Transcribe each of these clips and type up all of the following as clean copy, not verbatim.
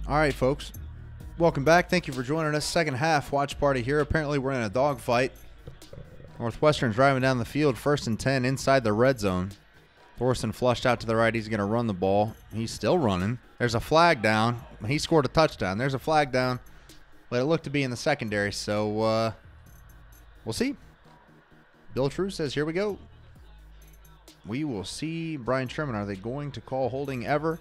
All right, folks. Welcome back. Thank you for joining us. Second half watch party here. Apparently, we're in a dogfight. Northwestern's driving down the field, 1st and 10 inside the red zone. Thorson flushed out to the right. He's going to run the ball. He's still running. There's a flag down. He scored a touchdown. There's a flag down, but it looked to be in the secondary, so we'll see. Bill True says, here we go. We will see. Brian Sherman, are they going to call holding ever?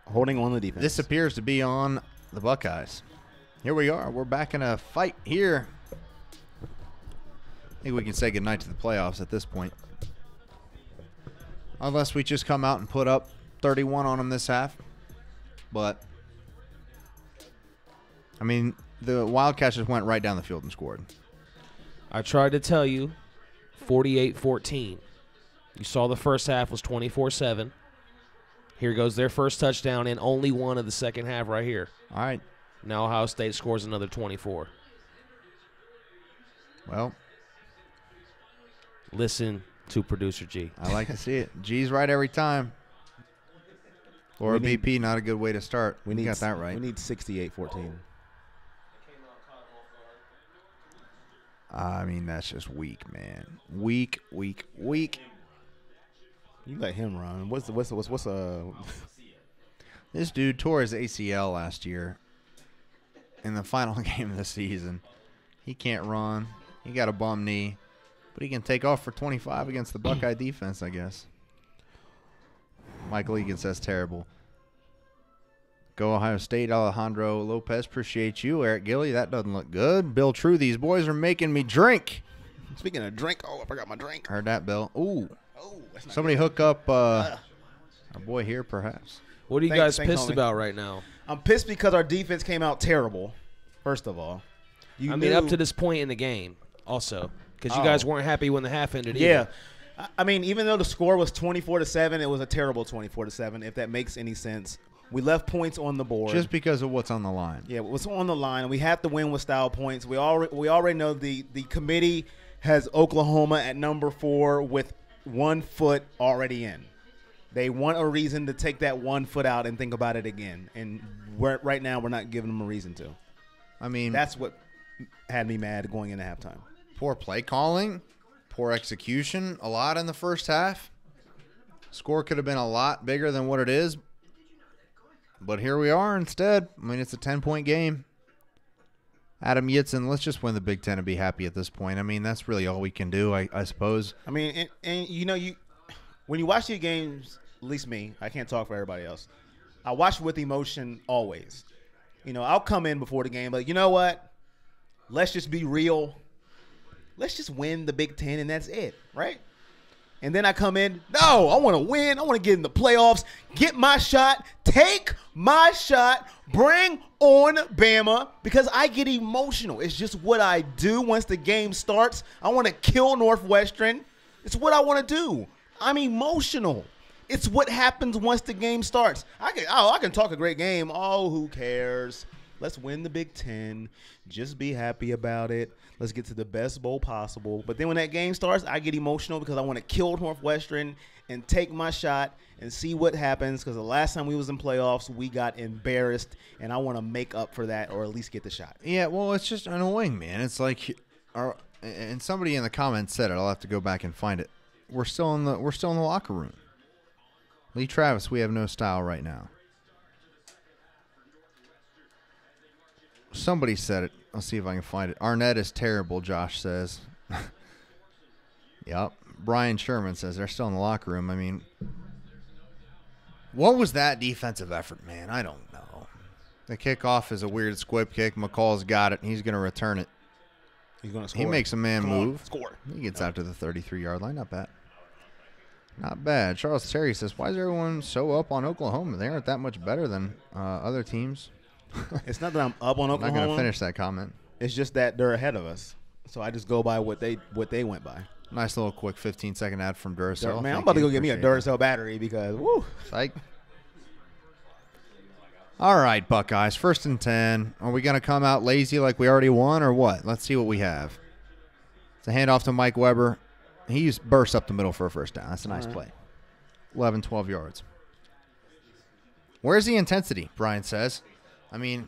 Holding on the defense. This appears to be on the Buckeyes. Here we are. We're back in a fight here. I think we can say goodnight to the playoffs at this point. Unless we just come out and put up 31 on them this half. But, I mean, the Wildcats just went right down the field and scored. I tried to tell you, 48-14. You saw the first half was 24-7. Here goes their first touchdown and only one of the second half right here. All right. Now Ohio State scores another 24. Well, listen to Producer G. I like to see it. G's right every time. Or a BP, not a good way to start. We got that right. We need 68-14. I mean, that's just weak, man. Weak. You let him run. What's This dude tore his ACL last year in the final game of the season. He can't run. He got a bum knee, but he can take off for 25 against the Buckeye defense, I guess. Michael Egan says terrible. Go Ohio State, Alejandro Lopez. Appreciate you. Eric Gilly, that doesn't look good. Bill True, these boys are making me drink. Speaking of drink, oh, I forgot my drink. Heard that, Bill. Ooh. Oh, that's not somebody good. Hook up our boy here, perhaps. What are you guys pissed homie. about right now? I'm pissed because our defense came out terrible, first of all. I mean, up to this point in the game also, because you guys weren't happy when the half ended Yeah. either. I mean, even though the score was 24-7, it was a terrible 24-7, if that makes any sense. We left points on the board. Just because of what's on the line. Yeah, what's on the line. We have to win with style points. We already know the committee has Oklahoma at number 4 with 1 foot already in. They want a reason to take that 1 foot out and think about it again. And right now we're not giving them a reason to. I mean, that's what had me mad going into halftime. Poor play calling, poor execution, a lot in the first half. Score could have been a lot bigger than what it is. But here we are instead. I mean, it's a 10-point game. Adam Yitzen, let's just win the Big Ten and be happy at this point. I mean, that's really all we can do, I suppose. I mean, and you know, when you watch these games, at least me, I can't talk for everybody else. I watch with emotion always. You know, I'll come in before the game, but you know what? Let's just be real. Let's just win the Big Ten, and that's it, right? And then I come in, no, I want to win. I want to get in the playoffs, get my shot, take my shot, bring on Bama, because I get emotional. It's just what I do once the game starts. I want to kill Northwestern. It's what I want to do. I'm emotional. It's what happens once the game starts. I can talk a great game. Oh, who cares? Let's win the Big Ten. Just be happy about it. Let's get to the best bowl possible. But then when that game starts, I get emotional because I want to kill Northwestern and take my shot and see what happens, because the last time we was in playoffs, we got embarrassed, and I want to make up for that or at least get the shot. Yeah, well, it's just annoying, man. It's like, and somebody in the comments said it. I'll have to go back and find it. We're still in the locker room. Lee Travis, we have no style right now. Somebody said it. I'll see if I can find it. Arnett is terrible, Josh says. Yep. Brian Sherman says they're still in the locker room. I mean, what was that defensive effort, man? I don't know. The kickoff is a weird squib kick. McCall's got it. He's going to return it. He's going to score. He makes a man move. Score. He gets out to the 33-yard line. Not bad. Not bad. Charles Terry says, why is everyone so up on Oklahoma? They aren't that much better than other teams. It's not that I'm up on Oklahoma. I'm not going to finish that comment. It's just that they're ahead of us. So I just go by what they went by. Nice little quick 15-second ad from Duracell. Man, I'm about to go get me a Duracell battery because, woo. Psych. All right, Buckeyes, 1st and 10. Are we going to come out lazy like we already won or what? Let's see what we have. It's a handoff to Mike Weber. He bursts up the middle for a first down. That's a nice play. 11, 12 yards. Where's the intensity, Brian says. I mean,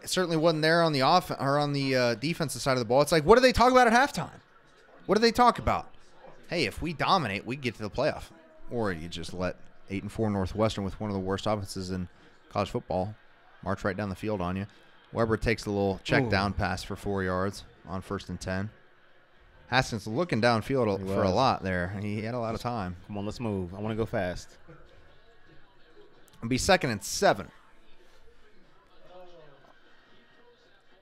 it certainly wasn't there on the defensive side of the ball. It's like, what do they talk about at halftime? What do they talk about? Hey, if we dominate, we get to the playoff. Or you just let 8-4 Northwestern with one of the worst offenses in college football march right down the field on you. Weber takes a little check down pass for 4 yards on 1st and 10. Haskins looking downfield for a lot there. He had a lot of time. Come on, let's move. I want to go fast. It'll be 2nd and 7.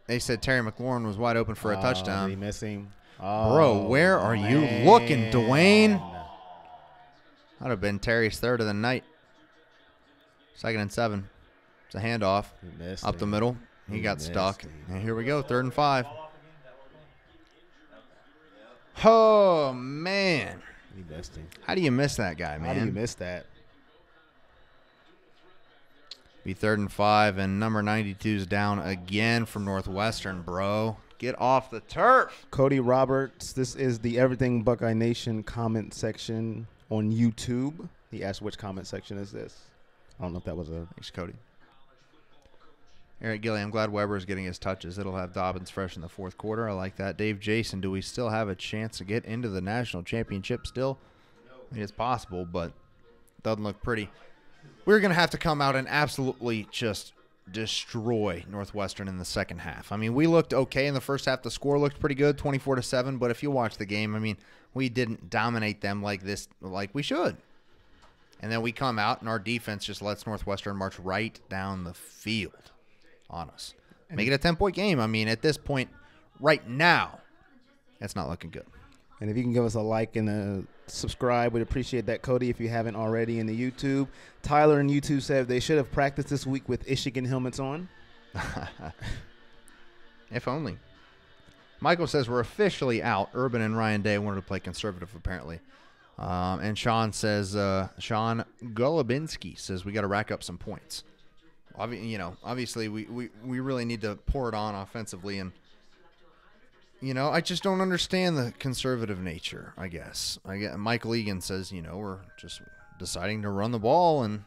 They said Terry McLaurin was wide open for a touchdown. Did he miss him? Bro, where are you looking, Dwayne? That would have been Terry's 3rd of the night. 2nd and 7. It's a handoff up the middle. He got stuck. And here we go, 3rd and 5. Oh, man. He missed him. How do you miss that guy, man? How do you miss that? Be 3rd and 5, and number 92's down again from Northwestern, bro. Get off the turf. Cody Roberts, this is the Everything Buckeye Nation comment section on YouTube. He asked which comment section is this. I don't know if that was a... Thanks, Cody. Eric Gilly, I'm glad Weber is getting his touches. It'll have Dobbins fresh in the 4th quarter. I like that. Dave Jason, do we still have a chance to get into the national championship still? I mean, it's possible, but it doesn't look pretty. We're going to have to come out and absolutely just destroy Northwestern in the second half. I mean, we looked okay in the first half. The score looked pretty good, 24-7. But if you watch the game, I mean, we didn't dominate them like this, like we should. And then we come out, and our defense just lets Northwestern march right down the field on us. Make it a 10-point game. I mean, at this point, right now, that's not looking good. And if you can give us a like and a subscribe, we'd appreciate that, Cody, if you haven't already in the YouTube. Tyler in YouTube said they should have practiced this week with Michigan helmets on. If only. Michael says we're officially out. Urban and Ryan Day wanted to play conservative, apparently. And Sean says, Sean Golubinski says we got to rack up some points. Obviously, we really need to pour it on offensively. And, I just don't understand the conservative nature, I guess. Michael Egan says, we're just deciding to run the ball. And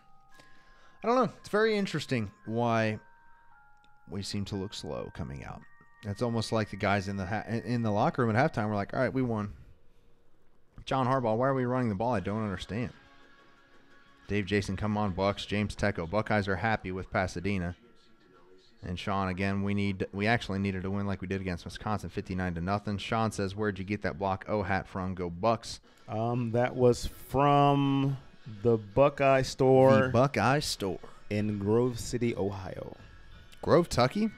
I don't know. It's very interesting why we seem to look slow coming out. It's almost like the guys in the locker room at halftime were like, all right, we won. John Harbaugh, why are we running the ball? I don't understand. Dave Jason, come on, Bucks. James Tecco, Buckeyes are happy with Pasadena. And Sean, again, we actually needed to win like we did against Wisconsin, 59-0. Sean says, where'd you get that block O hat from? Go Bucks. That was from the Buckeye store. The Buckeye store. In Grove City, Ohio. Grove, Tucky?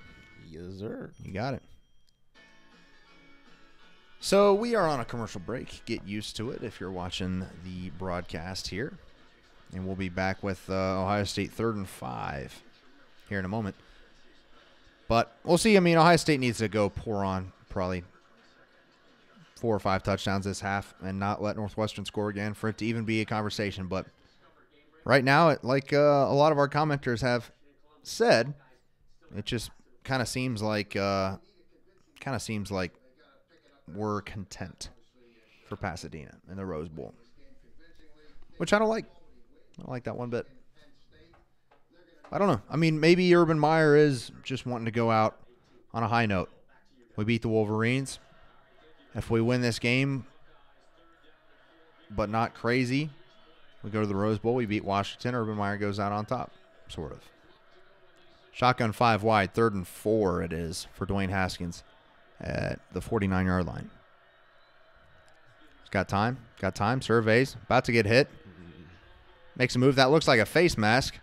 Yes, sir. You got it. So we are on a commercial break. Get used to it if you're watching the broadcast here. And we'll be back with Ohio State 3rd and 5 here in a moment. But we'll see. I mean, Ohio State needs to go pour on probably 4 or 5 touchdowns this half and not let Northwestern score again for it to even be a conversation. But right now, like a lot of our commenters have said, it just kind of seems like we're content for Pasadena in the Rose Bowl, which I don't like. I don't like that one bit. I don't know. I mean, maybe Urban Meyer is just wanting to go out on a high note. We beat the Wolverines. If we win this game, but not crazy, we go to the Rose Bowl. We beat Washington. Urban Meyer goes out on top, sort of. Shotgun 5 wide, 3rd and 4 it is for Dwayne Haskins at the 49-yard line. He's got time, surveys, about to get hit. Makes a move that looks like a face mask.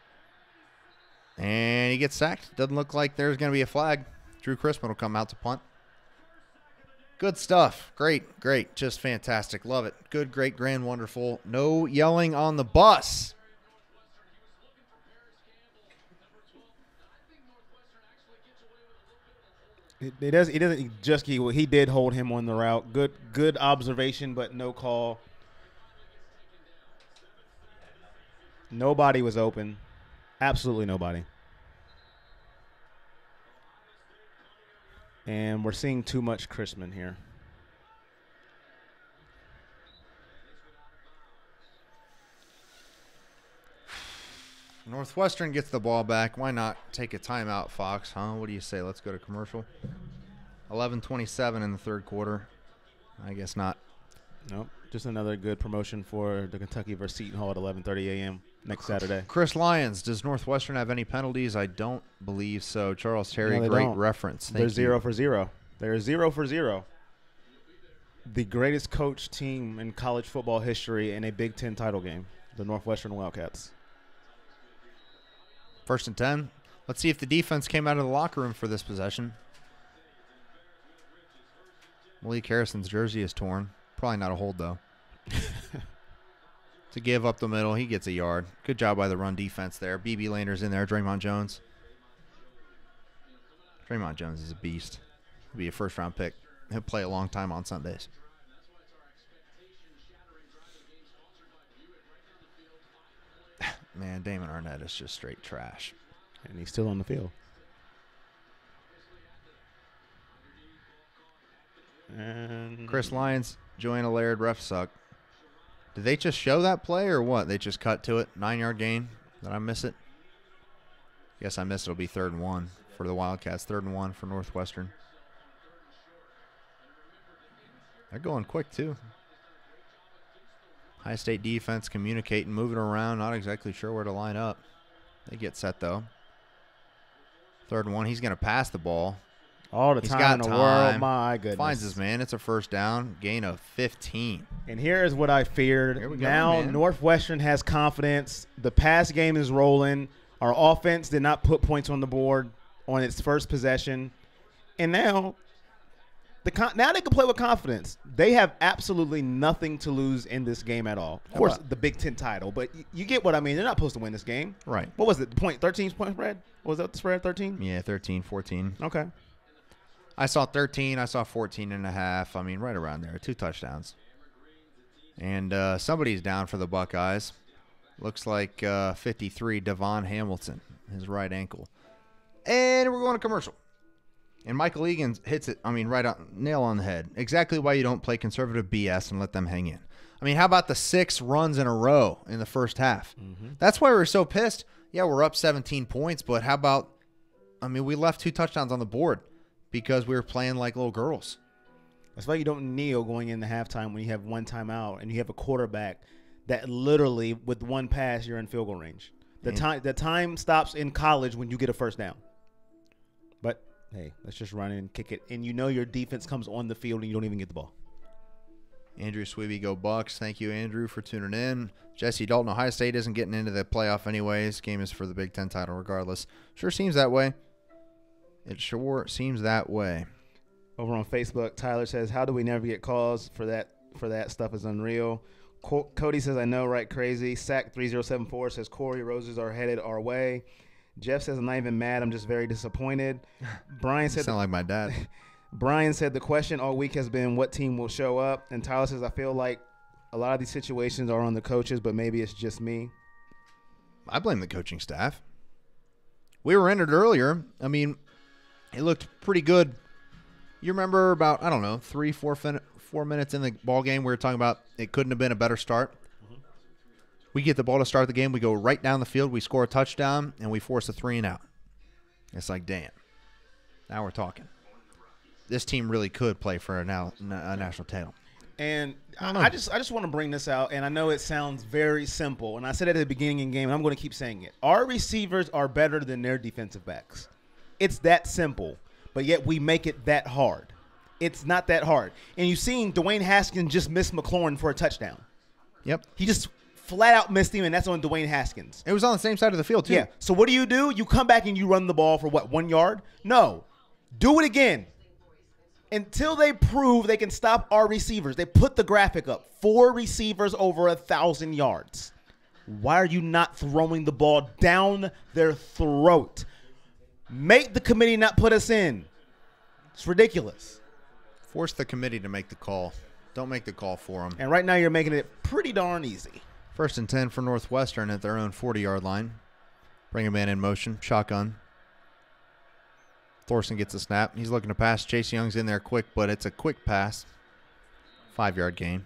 And he gets sacked. Doesn't look like there's going to be a flag. Drew Crispin will come out to punt. Good stuff. Great. Just fantastic. Love it. Good, great, grand, wonderful. No yelling on the bus. He doesn't just he did hold him on the route. Good observation, but no call. Nobody was open. Absolutely nobody. And we're seeing too much Crispin here. Northwestern gets the ball back. Why not take a timeout, Fox? Huh? What do you say? Let's go to commercial. 11:27 in the third quarter. I guess not. Nope. Just another good promotion for the Kentucky versus Seton Hall at 11:30 a.m. next Saturday. Chris Lyons, does Northwestern have any penalties? I don't believe so. Charles Terry, No, great don't. reference. They're 0 for 0. They're 0 for 0. The greatest coach team in college football history in a Big Ten title game, the Northwestern Wildcats. 1st and 10. Let's see if the defense came out of the locker room for this possession. Malik Harrison's jersey is torn. Probably not a hold, though. To give up the middle, he gets a yard. Good job by the run defense there. B.B. Lander's in there. Draymond Jones. Draymond Jones is a beast. He'll be a first-round pick. He'll play a long time on Sundays. Man, Damon Arnett is just straight trash. And he's still on the field. And Chris Lyons, Joanna Laird, ref suck. Did they just show that play or what? They just cut to it? 9-yard gain? Did I miss it? Guess I missed it. It'll be 3rd and 1 for the Wildcats. 3rd and 1 for Northwestern. They're going quick, too. High State defense communicating, moving around, not exactly sure where to line up. They get set, though. 3rd and 1. He's going to pass the ball. all the He's time got in the time. world. My goodness. Finds his man. It's a first down. Gain of 15. And here is what I feared. Here we go, Now man. Northwestern has confidence. The pass game is rolling. Our offense did not put points on the board on its first possession. And now now they can play with confidence. They have absolutely nothing to lose in this game at all. Of course, the Big Ten title, but you get what I mean. They're not supposed to win this game. Right. What was it? 13 point spread? Was that the spread, 13? Yeah, 13, 14. Okay. I saw 13. I saw 14 and a half. I mean, right around there. 2 touchdowns. And somebody's down for the Buckeyes. Looks like 53, Devon Hamilton, his right ankle. And we're going to commercial. And Michael Egan hits it, right on, nail on the head. Exactly why you don't play conservative BS and let them hang in. I mean, how about the 6 runs in a row in the first half? Mm-hmm. That's why we're so pissed. Yeah, we're up 17 points, but how about, we left 2 touchdowns on the board because we were playing like little girls. That's why you don't kneel going into halftime when you have 1 timeout and you have a quarterback that literally, with 1 pass, you're in field goal range. The time stops in college when you get a first down. But hey, let's just run in and kick it. And you know your defense comes on the field and you don't even get the ball. Andrew Sweeby, go Bucks. Thank you, Andrew, for tuning in. Jesse Dalton, Ohio State isn't getting into the playoff anyways. Game is for the Big Ten title regardless. Sure seems that way. It sure seems that way. Over on Facebook, Tyler says, "How do we never get calls for that? Stuff is unreal." Cody says, "I know, right? Crazy." Sack 3074 says, "Corey Roses are headed our way." Jeff says, "I'm not even mad. I'm just very disappointed." Brian said, Sound like my dad. Brian said the question all week has been what team will show up. And Tyler says, "I feel like a lot of these situations are on the coaches, but maybe it's just me." I blame the coaching staff. We were in it earlier. I mean, it looked pretty good. You remember about, I don't know, 4 minutes in the ball game, we were talking about it couldn't have been a better start. Mm-hmm. We get the ball to start the game. We go right down the field. We score a touchdown, and we force a 3-and-out. It's like, damn. Now we're talking. This team really could play for a national title. And I just want to bring this out, and I know it sounds very simple, and I said it at the beginning of the game, and I'm going to keep saying it. Our receivers are better than their defensive backs. It's that simple, but yet we make it that hard. It's not that hard. And you've seen Dwayne Haskins just miss McLaurin for a touchdown. Yep. He just flat out missed him, and that's on Dwayne Haskins. It was on the same side of the field, too. Yeah. So what do? You come back and you run the ball for, 1 yard? No. Do it again. Until they prove they can stop our receivers. They put the graphic up. 4 receivers over 1,000 yards. Why are you not throwing the ball down their throat? Make the committee not put us in. It's ridiculous. Force the committee to make the call. Don't make the call for them. And right now you're making it pretty darn easy. 1st and 10 for Northwestern at their own 40-yard line. Bring a man in motion. Shotgun. Thorson gets a snap. He's looking to pass. Chase Young's in there quick, but it's a quick pass. 5-yard gain.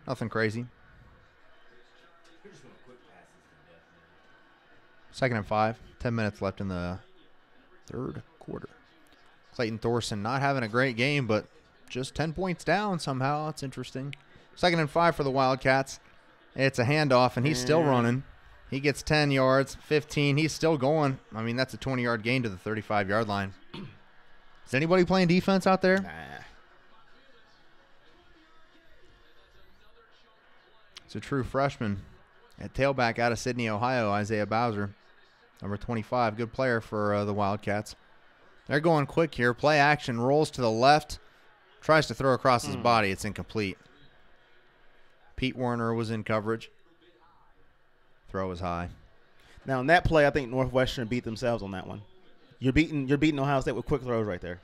Nothing crazy. 2nd and 5. 10 minutes left in the third quarter. Clayton Thorson not having a great game, but just 10 points down somehow. That's interesting. 2nd and 5 for the Wildcats. It's a handoff, and he's still running. He gets 10 yards, 15. He's still going. I mean, that's a 20-yard gain to the 35-yard line. Is anybody playing defense out there? Nah. It's a true freshman at tailback out of Sydney, Ohio, Isaiah Bowser, number 25. Good player for the Wildcats. They're going quick here. Play action, rolls to the left, tries to throw across his body. It's incomplete. Pete Werner was in coverage. Throw was high. Now, in that play, I think Northwestern beat themselves on that one. You're beating Ohio State with quick throws right there.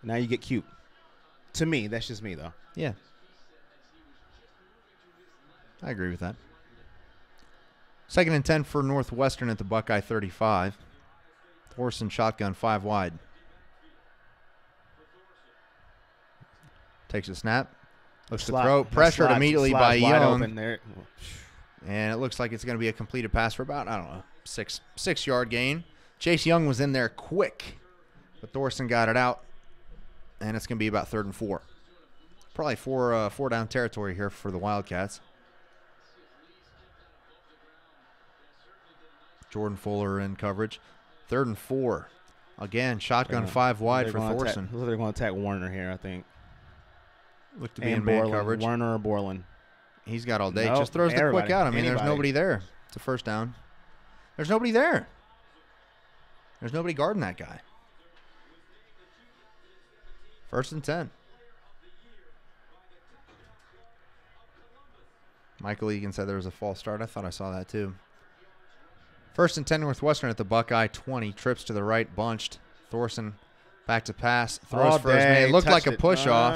Now you get cute. To me, that's just me, though. Yeah. I agree with that. 2nd and 10 for Northwestern at the Buckeye 35. Thorson shotgun 5 wide. Takes a snap. Looks to throw. Pressured immediately by Young. And it looks like it's going to be a completed pass for about, I don't know, 6-yard gain. Chase Young was in there quick, but Thorson got it out, and it's going to be about 3rd and 4. Probably four down territory here for the Wildcats. Jordan Fuller in coverage. 3rd and 4. Again, shotgun 5 wide for Thorson. They're going to attack Warner here, I think. Look to be in man coverage. Warner or Borland. He's got all day. Nope, Just throws the quick out. I mean, there's nobody there. It's a first down. There's nobody there. There's nobody guarding that guy. 1st and 10. Michael Egan said there was a false start. I thought I saw that too. 1st and 10 Northwestern at the Buckeye 20. Trips to the right, bunched. Thorson back to pass. Throws for his man. It looked like a push off.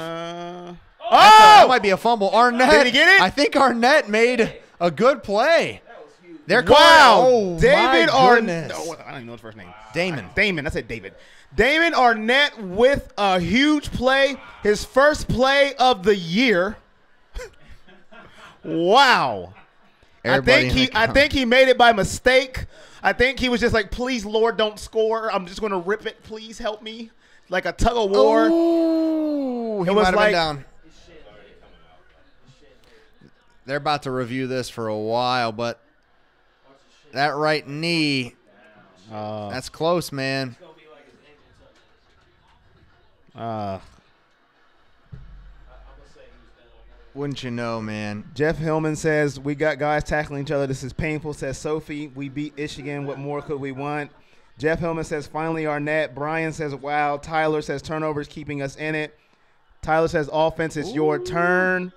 That might be a fumble. Arnett. Did he get it? I think Arnett made a good play. They're David Arnett. No, I don't even know his first name. Damon. I said David. Damon Arnett with a huge play. His first play of the year. Wow. I think he made it by mistake. I think he was just like, please, Lord, don't score. I'm just going to rip it. Please help me. Like a tug of war. Ooh, he might have been down. They're about to review this for a while, but that right knee, that's close, man. Wouldn't you know, man? Jeff Hillman says, we got guys tackling each other. This is painful, says Sophie. We beat Michigan. What more could we want? Jeff Hillman says, finally Arnett. Brian says, wow. Tyler says, turnovers keeping us in it. Tyler says, offense, it's your turn.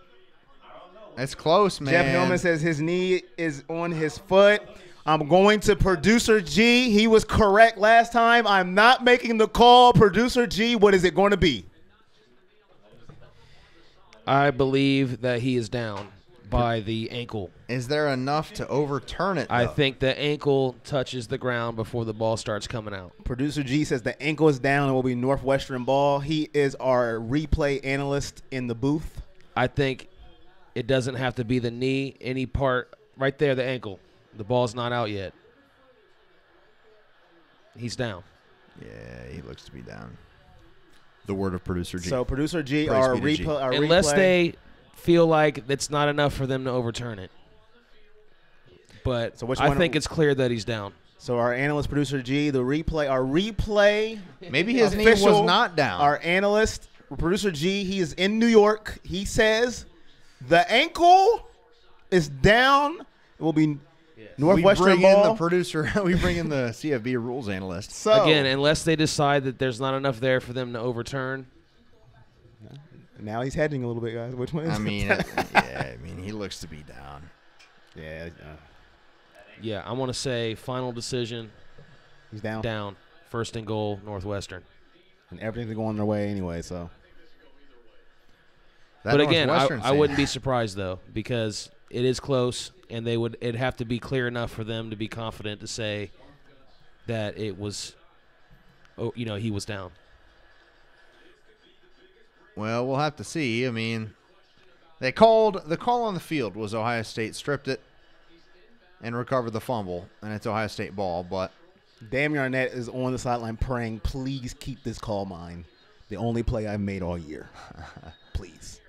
It's close, man. Jeff Hillman says his knee is on his foot. I'm going to Producer G. He was correct last time. I'm not making the call. Producer G, what is it going to be? I believe that he is down by the ankle. Is there enough to overturn it, though? I think the ankle touches the ground before the ball starts coming out. Producer G says the ankle is down and will be Northwestern ball. He is our replay analyst in the booth. I think it doesn't have to be the knee, any part right there, the ankle. The ball's not out yet. He's down. Yeah, he looks to be down. The word of Producer G. So Producer G, Praise our, be to G. our Unless replay. they feel like it's not enough for them to overturn it. But So which I one think are- it's clear that he's down. So our analyst, Producer G, the replay, our replay. Maybe his knee was official, not down. Our analyst, Producer G, he is in New York. He says the ankle is down. It will be Northwestern we bring in ball. the producer. We bring in the CFB rules analyst. So Again, unless they decide that there's not enough there for them to overturn. now he's hedging a little bit, guys. Which one is I mean, yeah, I mean, he looks to be down. yeah, Yeah, I want to say final decision, he's down. down. First and goal, Northwestern. And everything's going their way anyway. So That But again, Northwestern I wouldn't be surprised, though, because it is close, and it'd have to be clear enough for them to be confident to say that it was, he was down. Well, we'll have to see. I mean, the call on the field was Ohio State stripped it and recovered the fumble, and it's Ohio State ball. But Damian Arnett is on the sideline praying, please keep this call mine. The only play I've made all year. Please.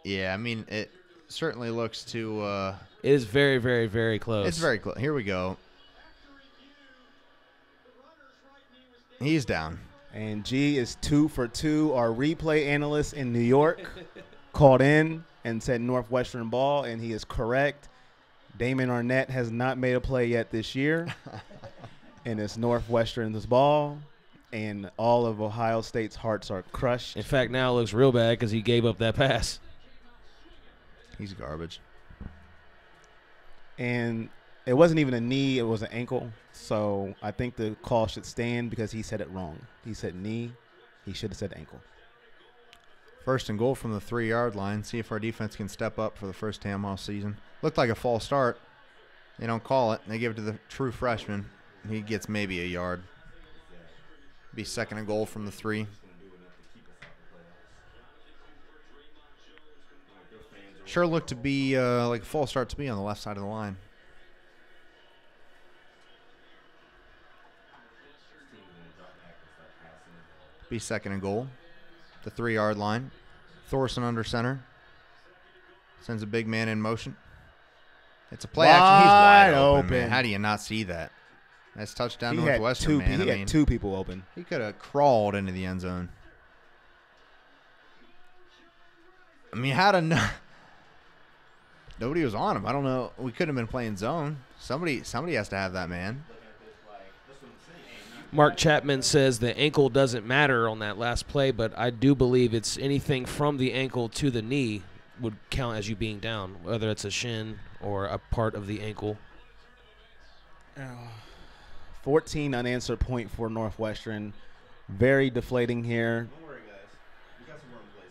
yeah, I mean, it certainly looks to. It is very, very, very close. It's very close. Here we go. He's down. And G is 2 for 2. Our replay analyst in New York called in and said Northwestern ball, and he is correct. Damon Arnett has not made a play yet this year, and it's Northwestern's ball, and all of Ohio State's hearts are crushed. In fact, now it looks real bad because he gave up that pass. He's garbage. And it wasn't even a knee, it was an ankle. So I think the call should stand because he said it wrong. He said knee. He should have said ankle. First and goal from the 3-yard line. See if our defense can step up for the first time all season. Looked like a false start. They don't call it. They give it to the true freshman. He gets maybe a yard. Be second and goal from the 3. Sure looked to be like a false start to me on the left side of the line. Be second and goal. The 3-yard line. Thorson under center. Sends a big man in motion. It's a play action. He's wide open, man. How do you not see that? That's touchdown Northwestern, man. He had 2 people open. He could have crawled into the end zone. I mean, how to know? Nobody was on him. I don't know. We couldn't have been playing zone. Somebody has to have that man. Mark Chapman says the ankle doesn't matter on that last play, but I do believe it's anything from the ankle to the knee would count as you being down, whether it's a shin or a part of the ankle. 14 unanswered point for Northwestern. Very deflating here. Don't worry, guys. We got some more plays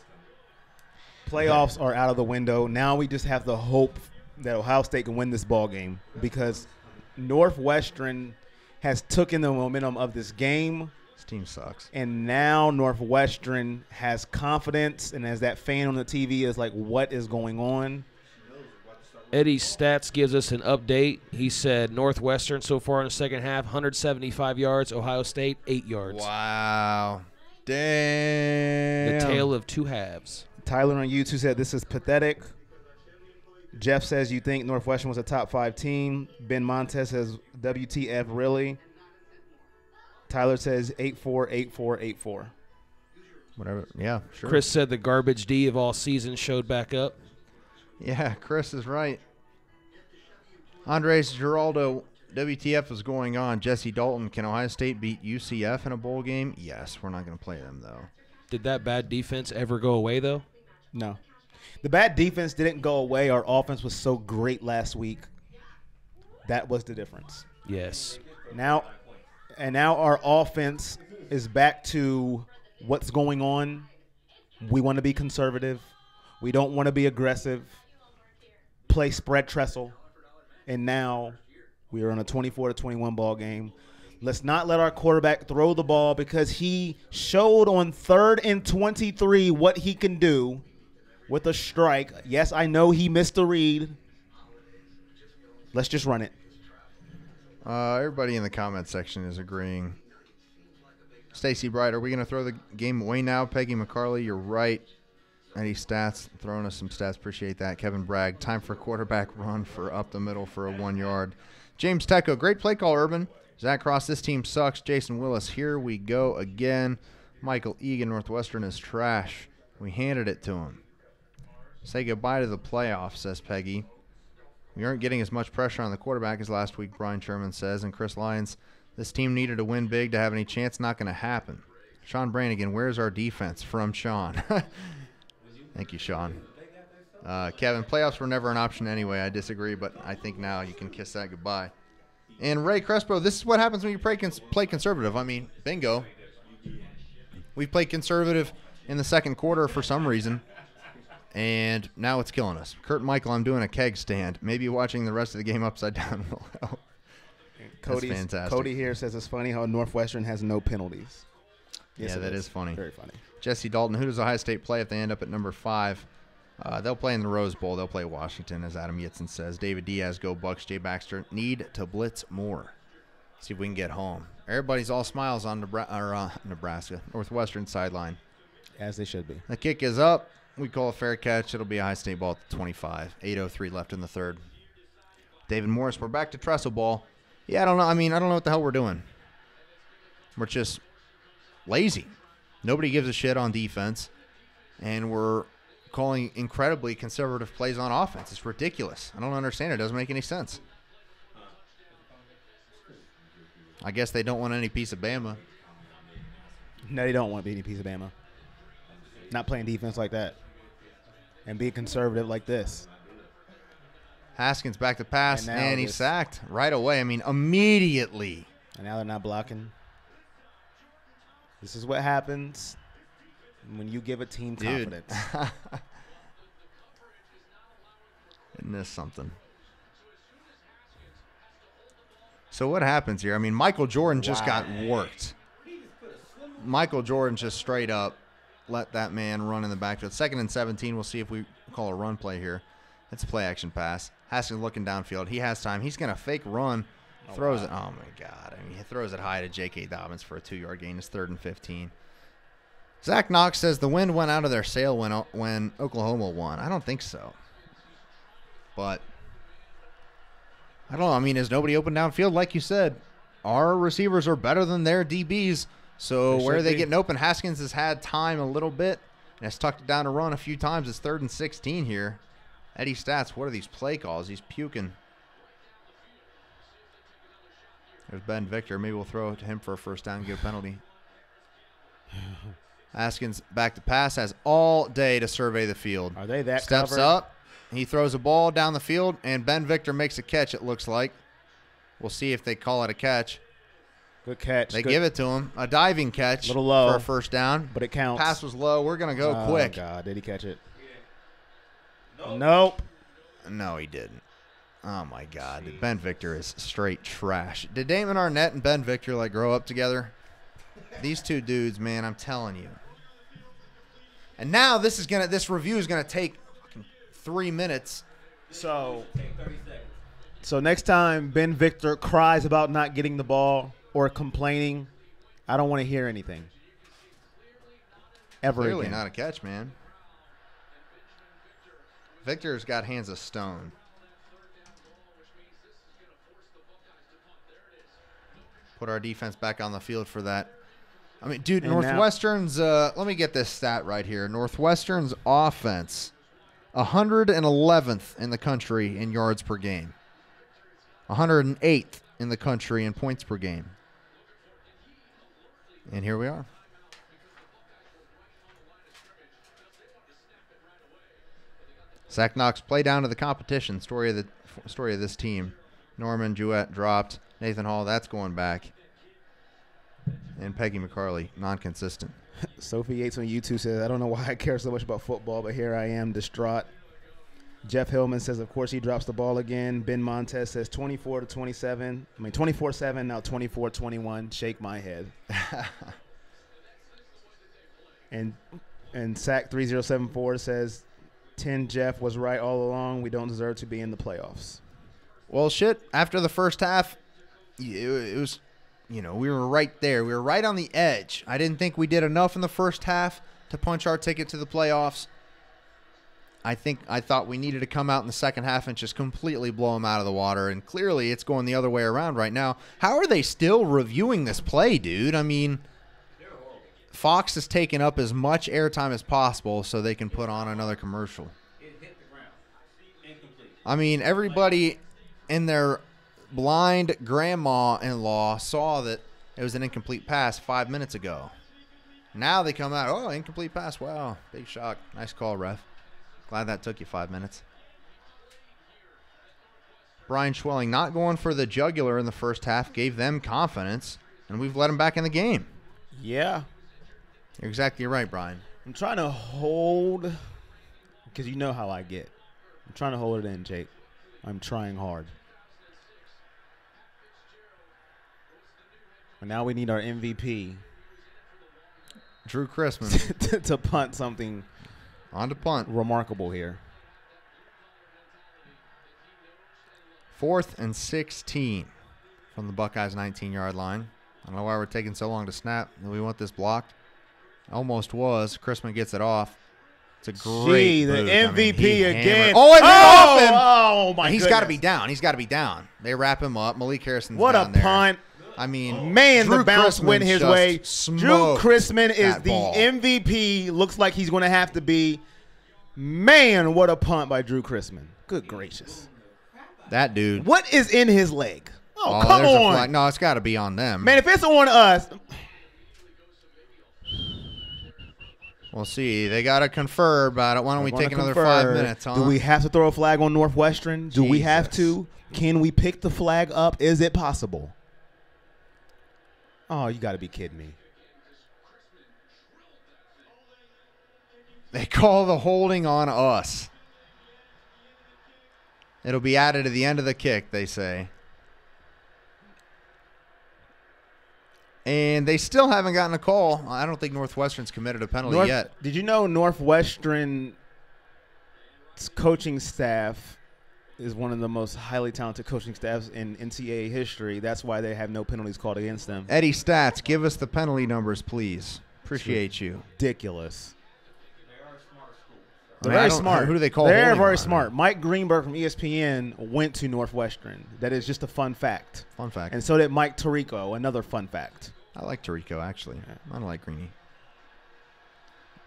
coming. Playoffs are out of the window. Now we just have to hope that Ohio State can win this ball game because Northwestern has taken the momentum of this game. This team sucks. And now Northwestern has confidence, and as that fan on the TV is like, what is going on? Eddie Stats gives us an update. He said Northwestern so far in the second half, 175 yards. Ohio State, 8 yards. Wow. Damn. The tale of two halves. Tyler on YouTube said this is pathetic. Jeff says you think Northwestern was a top 5 team. Ben Montez says WTF really. Tyler says 8-4, 8-4, 8-4. Whatever. Yeah, sure. Chris said the garbage D of all season showed back up. Yeah, Chris is right. Andres Giraldo, WTF is going on? Jesse Dalton, can Ohio State beat UCF in a bowl game? Yes, we're not going to play them, though. Did that bad defense ever go away, though? No. The bad defense didn't go away. Our offense was so great last week. That was the difference. Yes. Now our offense is back to what's going on. We want to be conservative. We don't want to be aggressive. Play spread trestle. And now we are on a 24-21 ball game. Let's not let our quarterback throw the ball because he showed on 3rd and 23 what he can do with a strike. Yes, I know he missed a read. Let's just run it. Everybody in the comment section is agreeing. Stacy Bright, are we going to throw the game away now? Peggy McCarley, you're right. Eddie Stats, throwing us some stats. Appreciate that. Kevin Bragg, time for quarterback run for up the middle for a 1 yard. James Tecco, great play call, Urban. Zach Cross, this team sucks. Jason Willis, here we go again. Michael Egan, Northwestern is trash. We handed it to him. Say goodbye to the playoffs, says Peggy. We aren't getting as much pressure on the quarterback as last week, Brian Sherman says. And Chris Lyons, this team needed to win big to have any chance. Not going to happen. Sean Brannigan, where's our defense? From Sean. Thank you, Sean. Kevin, playoffs were never an option anyway. I disagree, but I think now you can kiss that goodbye. And Ray Crespo, this is what happens when you play conservative. I mean, bingo. We played conservative in the second quarter for some reason, and now it's killing us. Kurt Michael, I'm doing a keg stand. Maybe watching the rest of the game upside down will help. That's fantastic. Cody here says it's funny how Northwestern has no penalties. Yes, yeah, that is funny. Very funny. Jesse Dalton, who does Ohio State play if they end up at number 5? They'll play in the Rose Bowl. They'll play Washington, as Adam Yitzen says. David Diaz, go Bucks. Jay Baxter, need to blitz more. See if we can get home. Everybody's all smiles on Nebraska, Northwestern sideline. As they should be. The kick is up. We call a fair catch. It'll be a Ohio State ball at the 25. 8:03 left in the third. David Morris, we're back to trestle ball. Yeah, I don't know. I don't know what the hell we're doing. We're just lazy. Nobody gives a shit on defense, and we're calling incredibly conservative plays on offense. It's ridiculous. I don't understand it. It doesn't make any sense. I guess they don't want any piece of Bama. No, they don't want to be any piece of Bama. Not playing defense like that. And being conservative like this. Haskins back to pass, and he's sacked right away. Immediately. And now they're not blocking. This is what happens when you give a team confidence. Isn't this something? So what happens here? Michael Jordan just got worked. Michael Jordan just straight up let that man run in the backfield. 2nd and 17. We'll see if we call a run play here. It's a play action pass. Haskins looking downfield. He has time. He's going to fake run. Throws it. Oh, my God. He throws it high to J.K. Dobbins for a 2-yard gain. It's 3rd and 15. Zach Knox says the wind went out of their sail when Oklahoma won. I don't think so. But I don't know. Is nobody open downfield? Like you said, our receivers are better than their DBs. So where are they getting open? Haskins has had time a little bit and has tucked it down to run a few times. It's 3rd and 16 here. Eddie Stats, what are these play calls? He's puking. There's Ben Victor. Maybe we'll throw it to him for a first down and get a penalty. Haskins back to pass. Has all day to survey the field. Are they that Steps covered? up. He throws a ball down the field, and Ben Victor makes a catch, it looks like. We'll see if they call it a catch. Good catch. They give it to him. A diving catch Little low, for a first down. but it counts. Pass was low. We're going to go quick. Oh, God. Did he catch it? Nope. No, he didn't. Oh, my God. Ben Victor is straight trash. Did Damon Arnett and Ben Victor, grow up together? These two dudes, man, I'm telling you. And now this review is going to take 3 minutes. So next time Ben Victor cries about not getting the ball or complaining, I don't want to hear anything. Ever Clearly again. not a catch, man. Victor's got hands of stone. Put our defense back on the field for that. Dude, And Northwestern's, let me get this stat right here. Northwestern's offense, 111th in the country in yards per game. 108th in the country in points per game. And here we are. Zach Knox play down to the competition. Story of this team. Norman Jewett dropped. Nathan Hall, that's going back. And Peggy McCarley, non-consistent. Sophie Yates on YouTube says, I don't know why I care so much about football, but here I am distraught. Jeff Hillman says, of course he drops the ball again. Ben Montez says 24-27. 24-7, now 24-21. Shake my head. And Sack 3074 says, 10 Jeff was right all along. We don't deserve to be in the playoffs. Well, shit, after the first half, it was, we were right there. We were right on the edge. I didn't think we did enough in the first half to punch our ticket to the playoffs. I thought we needed to come out in the second half and just completely blow them out of the water, and clearly it's going the other way around right now. How are they still reviewing this play, dude? I mean, Fox has taken up as much airtime as possible so they can put on another commercial. It hit the ground. Incomplete. I mean, everybody in their blind grandma-in-law saw that it was an incomplete pass 5 minutes ago. Now they come out, oh, incomplete pass. Wow, big shock. Nice call, ref. Glad that took you 5 minutes. Brian Schwelling not going for the jugular in the first half gave them confidence, and we've let them back in the game. Yeah. You're exactly right, Brian. I'm trying to hold, because you know how I get. I'm trying to hold it in, Jake. I'm trying hard. And now we need our MVP Drew Chrisman to punt something on to punt. remarkable here. 4th and 16 from the Buckeyes 19-yard line. I don't know why we're taking so long to snap. We want this blocked. Almost was. Chrisman gets it off. It's a great the move. MVP he again. hammered. Oh, and off him. Oh, my He's goodness. got to be down. He's got to be down. They wrap him up. Malik Harrison's What down a there. punt. I mean, Man, Drew the bounce Chrisman went his just way. Drew smoked Chrisman is that the ball. MVP. Looks like he's going to have to be. Man, what a punt by Drew Chrisman. Good gracious. That dude. What is in his leg? Oh, come there's a on. flag. No, it's got to be on them. Man, if it's on us. We'll see. They got to confer about it. Why don't we take another 5 minutes, huh? Do we have to throw a flag on Northwestern? Do we have to? Can we pick the flag up? Is it possible? Oh, you got to be kidding me. They call the holding on us. It'll be added to the end of the kick, they say. And they still haven't gotten a call. I don't think Northwestern's committed a penalty yet. Did you know Northwestern's coaching staff is one of the most highly talented coaching staffs in NCAA history? That's why they have no penalties called against them. Eddie Stats, give us the penalty numbers, please. Appreciate you. Ridiculous. They are a smart school. They're I mean, I very don't- smart. Who do they call They're holding very on? smart. Mike Greenberg from ESPN went to Northwestern. That is just a fun fact. Fun fact. And so did Mike Tirico, another fun fact. I like Tirico, actually. I don't like Greeny.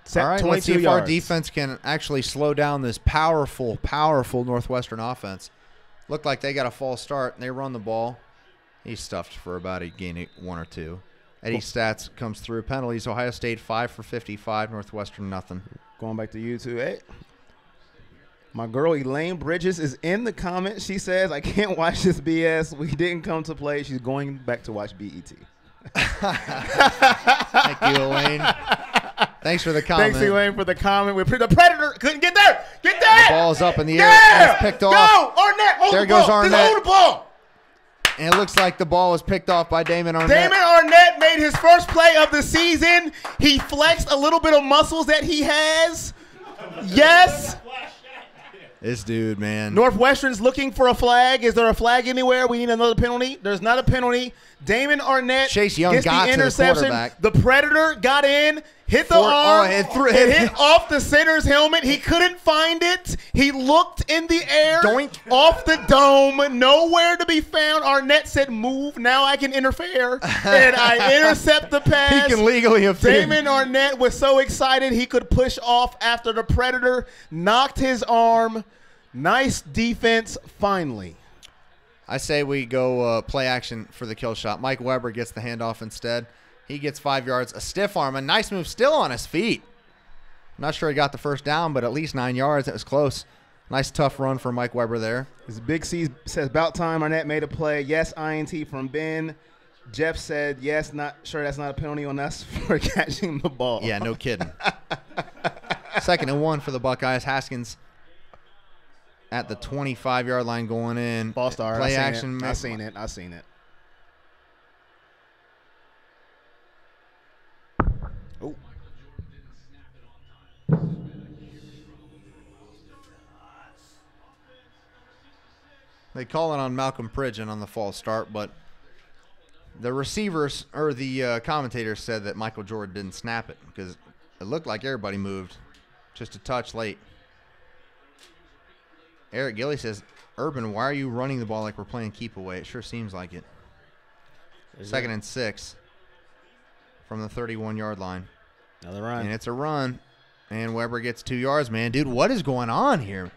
Set All right, let's see 22 if our yards. defense can actually slow down this powerful, powerful Northwestern offense. Looked like they got a false start, and they run the ball. He's stuffed for about a gain of 1 or 2. Eddie Stats comes through. Penalties, Ohio State 5 for 55, Northwestern nothing. Going back to YouTube. Hey, my girl Elaine Bridges is in the comments. She says, I can't watch this BS. We didn't come to play. She's going back to watch BET. Thank you, Elaine. Thanks for the comment. Thanks, Elaine, for the comment. The Predator couldn't get there. Get there. The ball's up in the air. Yeah. It's picked off. Go, Arnett. Hold There the goes ball. Just Arnett. hold the ball. And it looks like the ball was picked off by Damon Arnett. Damon Arnett made his first play of the season. He flexed a little bit of muscles that he has. Yes. This dude, man. Northwestern's looking for a flag. Is there a flag anywhere? We need another penalty. There's not a penalty. Damon Arnett Chase Young gets got the to the interception. quarterback. The Predator got in, hit the Oh, arm, it threw- it hit off the center's helmet. He couldn't find it. He looked in the air, Doink. off the dome, nowhere to be found. Arnett said, move, now I can interfere. And I intercept the pass. He can legally offend. Damon Arnett was so excited he could push off after the Predator knocked his arm. Nice defense, finally. I say we go play action for the kill shot. Mike Weber gets the handoff instead. He gets 5 yards. A stiff arm. A nice move still on his feet. Not sure he got the first down, but at least 9 yards. It was close. Nice tough run for Mike Weber there. As Big C says, about time Arnett made a play. Yes, INT from Ben. Jeff said, yes, not sure that's not a penalty on us for catching the ball. Yeah, no kidding. 2nd and 1 for the Buckeyes. Haskins at the 25-yard line going in. Ball star. Play I action. seen it. I seen it. Oh. They call it on Malcolm Pridgeon on the false start, but the receivers or the commentators said that Michael Jordan didn't snap it because it looked like everybody moved just a touch late. Eric Gilly says, Urban, why are you running the ball like we're playing keep away? It sure seems like it. 2nd and 6 from the 31-yard line. Another run. And it's a run. And Weber gets 2 yards, man. Dude, what is going on here?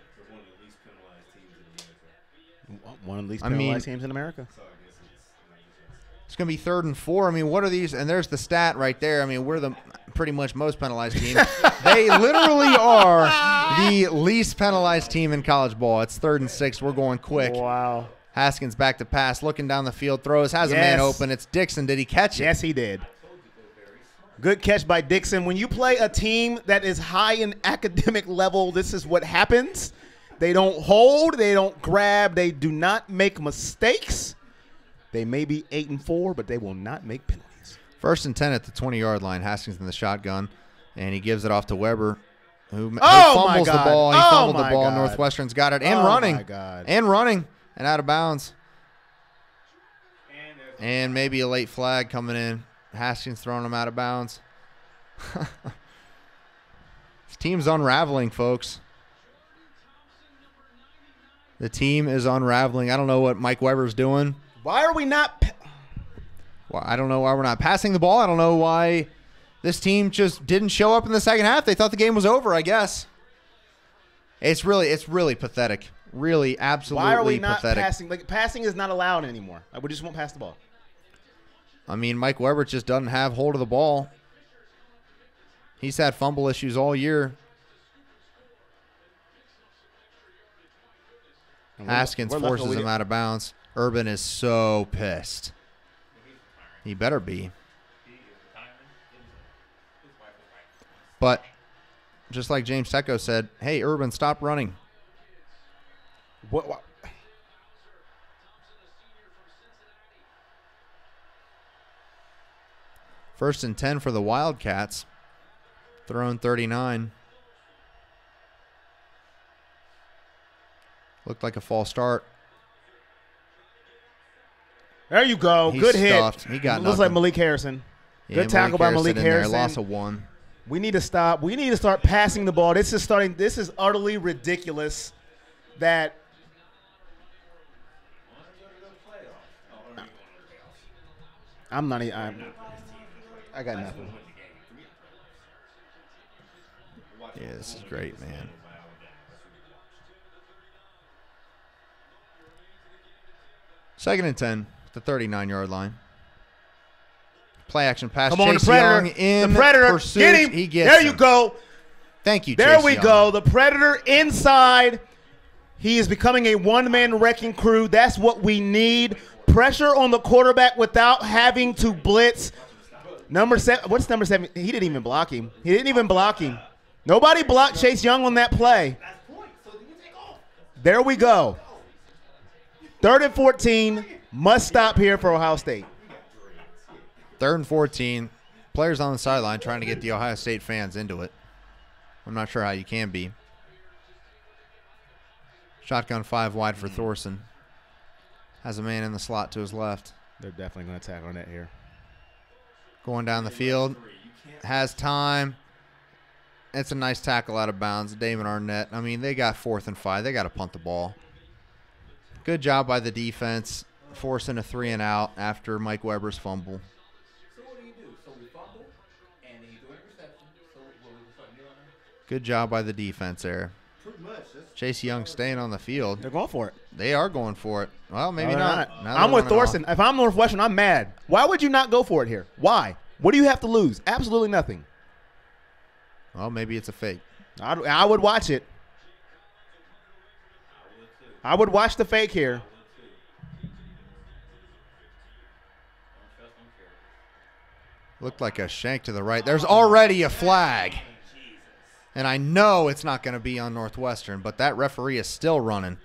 One of the least penalized teams in America. It's going to be 3rd and 4. I mean, what are these? And there's the stat right there. I mean, we're the pretty much most penalized team. They literally are the least penalized team in college ball. It's 3rd and 6. We're going quick. Wow. Haskins back to pass, looking down the field, throws, has a man open. It's Dixon. Did he catch it? Yes, he did. Good catch by Dixon. When you play a team that is high in academic level, this is what happens. They don't hold. They don't grab. They do not make mistakes. They may be 8 and 4, but they will not make penalties. 1st and 10 at the 20-yard line. Haskins in the shotgun, and he gives it off to Weber, who fumbles the ball. He fumbled the ball. Northwestern's got it. And running. My God. And running. And out of bounds. And maybe a late flag coming in. Haskins throwing him out of bounds. This team's unraveling, folks. The team is unraveling. I don't know what Mike Weber's doing. Why are we not? Well, I don't know why we're not passing the ball. I don't know why this team just didn't show up in the second half. They thought the game was over, I guess. It's really pathetic. Really, absolutely pathetic. Why are we not passing? Like, passing is not allowed anymore. Like, we just won't pass the ball. I mean, Mike Weber just doesn't have hold of the ball. He's had fumble issues all year. Haskins forces him out of bounds. Urban is so pissed. He better be. But just like James Tecco said, hey, Urban, stop running. What? 1st and 10 for the Wildcats. Thrown 39. Looked like a false start. There you go. He's Good stuffed. hit. He got Looks like Malik Harrison. Yeah, Good tackle by Malik Harrison. Loss of 1. We need to stop. We need to start passing the ball. This is utterly ridiculous that I'm not even I got nothing. Yeah, this is great, man. Second and 10, the 39-yard line. Play action pass. Come on, Chase the Predator. Young in the Predator. pursuit. Get him. He gets there him. you go. Thank you, There Chase we Young. go. The Predator inside. He is becoming a one-man wrecking crew. That's what we need. Pressure on the quarterback without having to blitz. Number 7. What's number 7? He didn't even block him. He didn't even block him. Nobody blocked Chase Young on that play. There we go. 3rd and 14. Must stop here for Ohio State. 3rd and 14. Players on the sideline trying to get the Ohio State fans into it. I'm not sure how you can be. Shotgun 5 wide for Thorson. Has a man in the slot to his left. They're definitely going to attack on that here. Going down the field. Has time. It's a nice tackle out of bounds. Damon Arnett. I mean, they got 4th and 5. They got to punt the ball. Good job by the defense, forcing a 3 and out after Mike Weber's fumble. So what do you do? So we fumble, and he threw an interception. So what we start kneeling him? Good job by the defense there. Pretty much. Chase Young staying on the field. They're going for it. They are going for it. Well, maybe No, they're not. not. Now I'm they're with running off. Thorson. If I'm Northwestern, I'm mad. Why would you not go for it here? Why? What do you have to lose? Absolutely nothing. Well, maybe it's a fake. I would watch it. I would watch the fake here. Looked like a shank to the right. There's already a flag. And I know it's not going to be on Northwestern, but that referee is still running.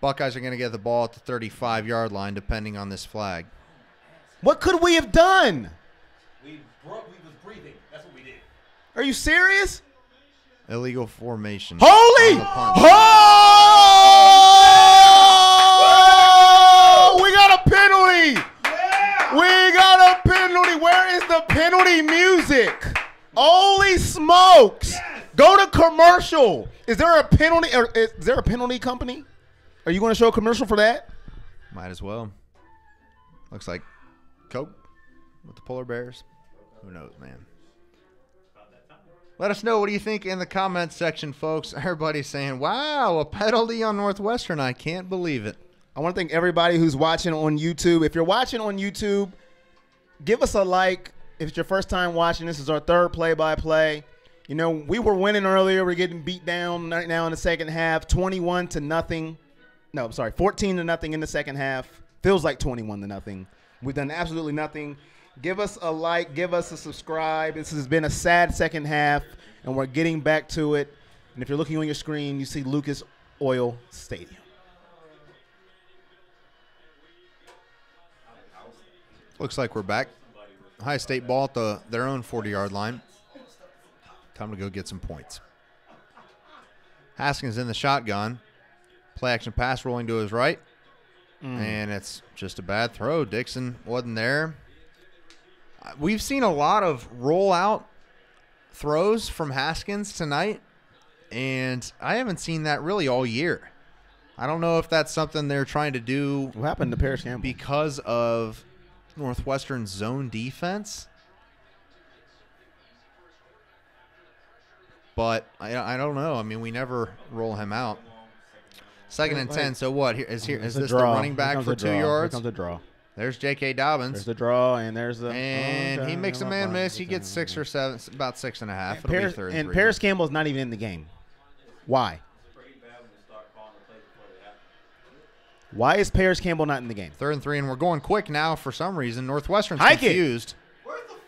Buckeyes are going to get the ball at the 35-yard line, depending on this flag. What could we have done? We was breathing. That's what we did. Are you serious? Illegal formation. Holy! On the punt. Oh! We got a penalty! Yeah! We got a penalty. Where is the penalty music? Holy smokes! Yes! Go to commercial. Is there a penalty? Or is there a penalty company? Are you going to show a commercial for that? Might as well. Looks like Coke with the polar bears. Who knows, man? Let us know. What do you think in the comments section, folks? Everybody's saying, wow, a penalty on Northwestern. I can't believe it. I want to thank everybody who's watching on YouTube. If you're watching on YouTube, give us a like. If it's your first time watching, this is our third play-by-play. You know, we were winning earlier. We're getting beat down right now in the second half, 21-0. No, I'm sorry, 14-0 in the second half. Feels like 21-0. We've done absolutely nothing. Give us a like. Give us a subscribe. This has been a sad second half, and we're getting back to it. And if you're looking on your screen, you see Lucas Oil Stadium. Looks like we're back. Ohio State ball at their own 40-yard line. Time to go get some points. Haskins in the shotgun. Play action pass rolling to his right. And it's just a bad throw. Dixon wasn't there. We've seen a lot of rollout throws from Haskins tonight, and I haven't seen that really all year. I don't know if that's something they're trying to do. What happened to Paris Campbell? Because of Northwestern's zone defense. But I don't know. I mean, we never roll him out. Second and 10. So what? Is this the running back for 2 yards? Here comes a draw. There's J.K. Dobbins. There's the draw, and there's the. And he makes a man miss. He gets 6 or 7, about 6.5. It'll be third and 3. Paris Campbell's not even in the game. Why? Why is Paris Campbell not in the game? 3rd and 3, and we're going quick now for some reason. Northwestern's Hike it. confused.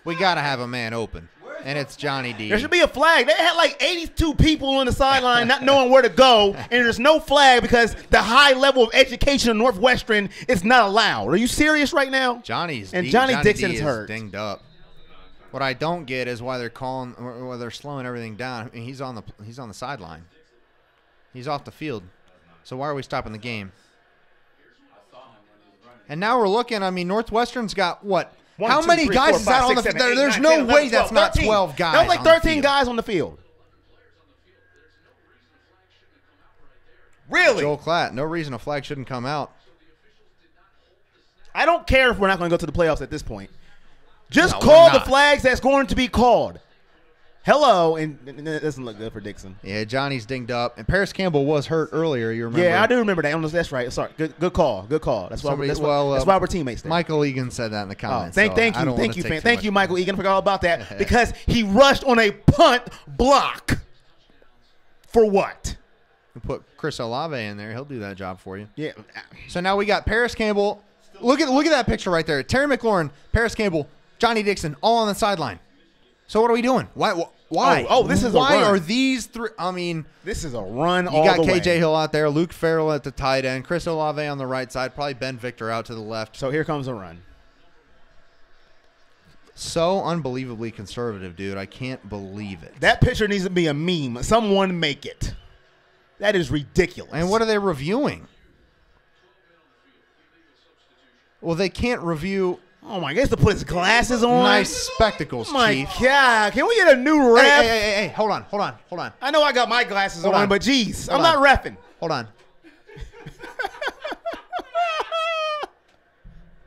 We got to have a man open, and it's Johnny D. There should be a flag. They had like 82 people on the sideline not knowing where to go, and there's no flag because the high level of education of Northwestern is not allowed. Are you serious right now? Johnny Dixon D is hurt. Dinged up. What I don't get is why they're why they're slowing everything down. I mean, he's on the sideline. He's off the field. So why are we stopping the game? And now we're looking. I mean, Northwestern's got what? How many guys is that on the field? There's no way that's not 12 guys. That was like 13 guys on the field. Really? Joel Klatt, no reason a flag shouldn't come out. I don't care if we're not going to go to the playoffs at this point. Just call the flags that's going to be called. Hello, and it doesn't look good for Dixon. Yeah, Johnny's dinged up, and Paris Campbell was hurt earlier. You remember? Yeah, I do remember that. That's right. Sorry, good call. Good call. That's why we're teammates. There. Michael Egan said that in the comments. Thank you, fan. Thank you, Michael Egan. I forgot all about that because he rushed on a punt block. For what? You put Chris Olave in there; he'll do that job for you. Yeah. So now we got Paris Campbell. Look at that picture right there. Terry McLaurin, Paris Campbell, Johnny Dixon, all on the sideline. So what are we doing? Why? This is a why run. are these three? I mean, this is a run. You got KJ Hill out there, Luke Farrell at the tight end, Chris Olave on the right side, probably Ben Victor out to the left. So here comes a run. So unbelievably conservative, dude. I can't believe it. That picture needs to be a meme. Someone make it. That is ridiculous. And what are they reviewing? Well, they can't review. Oh, my God. To put his glasses on. Nice spectacles, Chief. My God. Can we get a new ref? Hey. Hold on. I know I got my glasses on, but geez, I'm not reffing. Hold on.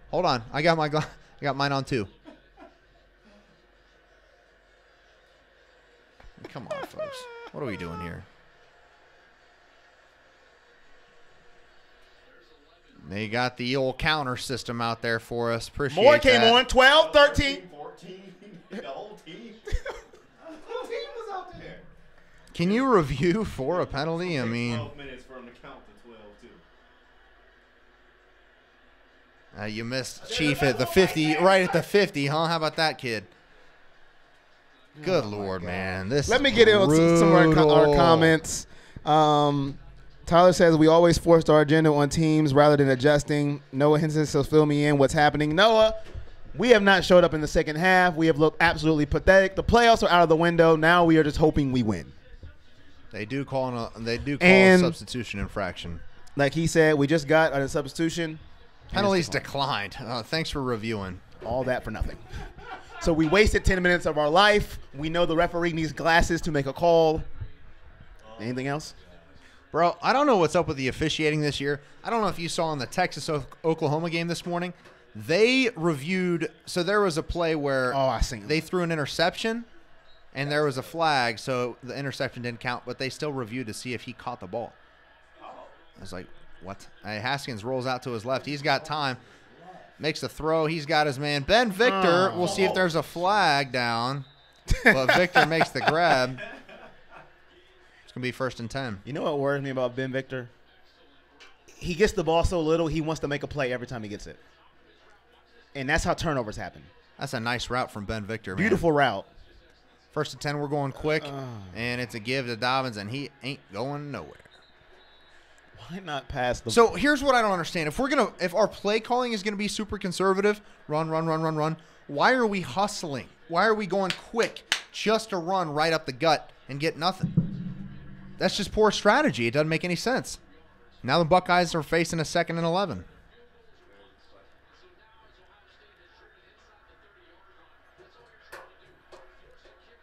Hold on. I got mine on too. Come on, folks. What are we doing here? They got the old counter system out there for us. Appreciate More came that. on. 12, 13. 14. The whole team. The whole team was out there. Can you review for a penalty? I mean, 12 minutes for him to count to 12, too. you missed Chief at the 50, right at the 50, huh? How about that, kid? Good Lord, man. This Let me get into some of our comments. Tyler says, we always forced our agenda on teams rather than adjusting. Noah Henson says, fill me in. What's happening? Noah, we have not showed up in the second half. We have looked absolutely pathetic. The playoffs are out of the window. Now we are just hoping we win. They do call a substitution infraction. Like he said, we just got a substitution. Penalties declined. Thanks for reviewing. All that for nothing. So we wasted 10 minutes of our life. We know the referee needs glasses to make a call. Anything else? Bro, I don't know what's up with the officiating this year. I don't know if you saw in the Texas-Oklahoma game this morning. They reviewed – so there was a play where they threw an interception, and there was a flag, so the interception didn't count, but they still reviewed to see if he caught the ball. I was like, what? Haskins rolls out to his left. He's got time. Makes the throw. He's got his man. Ben Victor, we'll see if there's a flag down. But Victor makes the grab. It's going to be 1st and 10. You know what worries me about Ben Victor? He gets the ball so little, he wants to make a play every time he gets it. And that's how turnovers happen. That's a nice route from Ben Victor, man. Beautiful route. 1st and 10, we're going quick. And it's a give to Dobbins, and he ain't going nowhere. Why not pass the So here's what I don't understand. If our play calling is gonna be super conservative, run, why are we hustling? Why are we going quick just to run right up the gut and get nothing? That's just poor strategy. It doesn't make any sense. Now the Buckeyes are facing a 2nd and 11.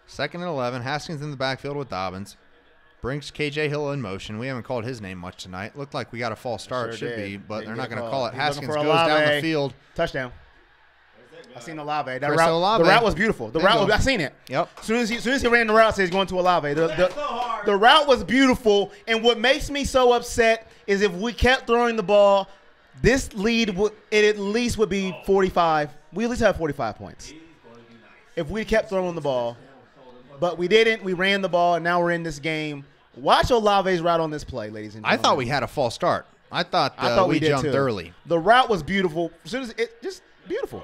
Second and 11. Haskins in the backfield with Dobbins. Brings K.J. Hill in motion. We haven't called his name much tonight. Looked like we got a false start. Sure Should did. be, but Didn't they're get not a going to call. call it. He's Haskins looking goes for down Olave. the field. Touchdown. I seen Olave. That Chris route, Olave. the route was beautiful. The route, I seen it. Yep. As soon as he ran the route, says he's going to Olave. The route was beautiful, and what makes me so upset is if we kept throwing the ball, this lead it at least would be 45. We at least have 45 points if we kept throwing the ball, but we didn't. We ran the ball, and now we're in this game. Watch Olave's route on this play, ladies and gentlemen. I thought we had a false start. I thought we did jumped too. early. The route was beautiful. As soon as it just beautiful,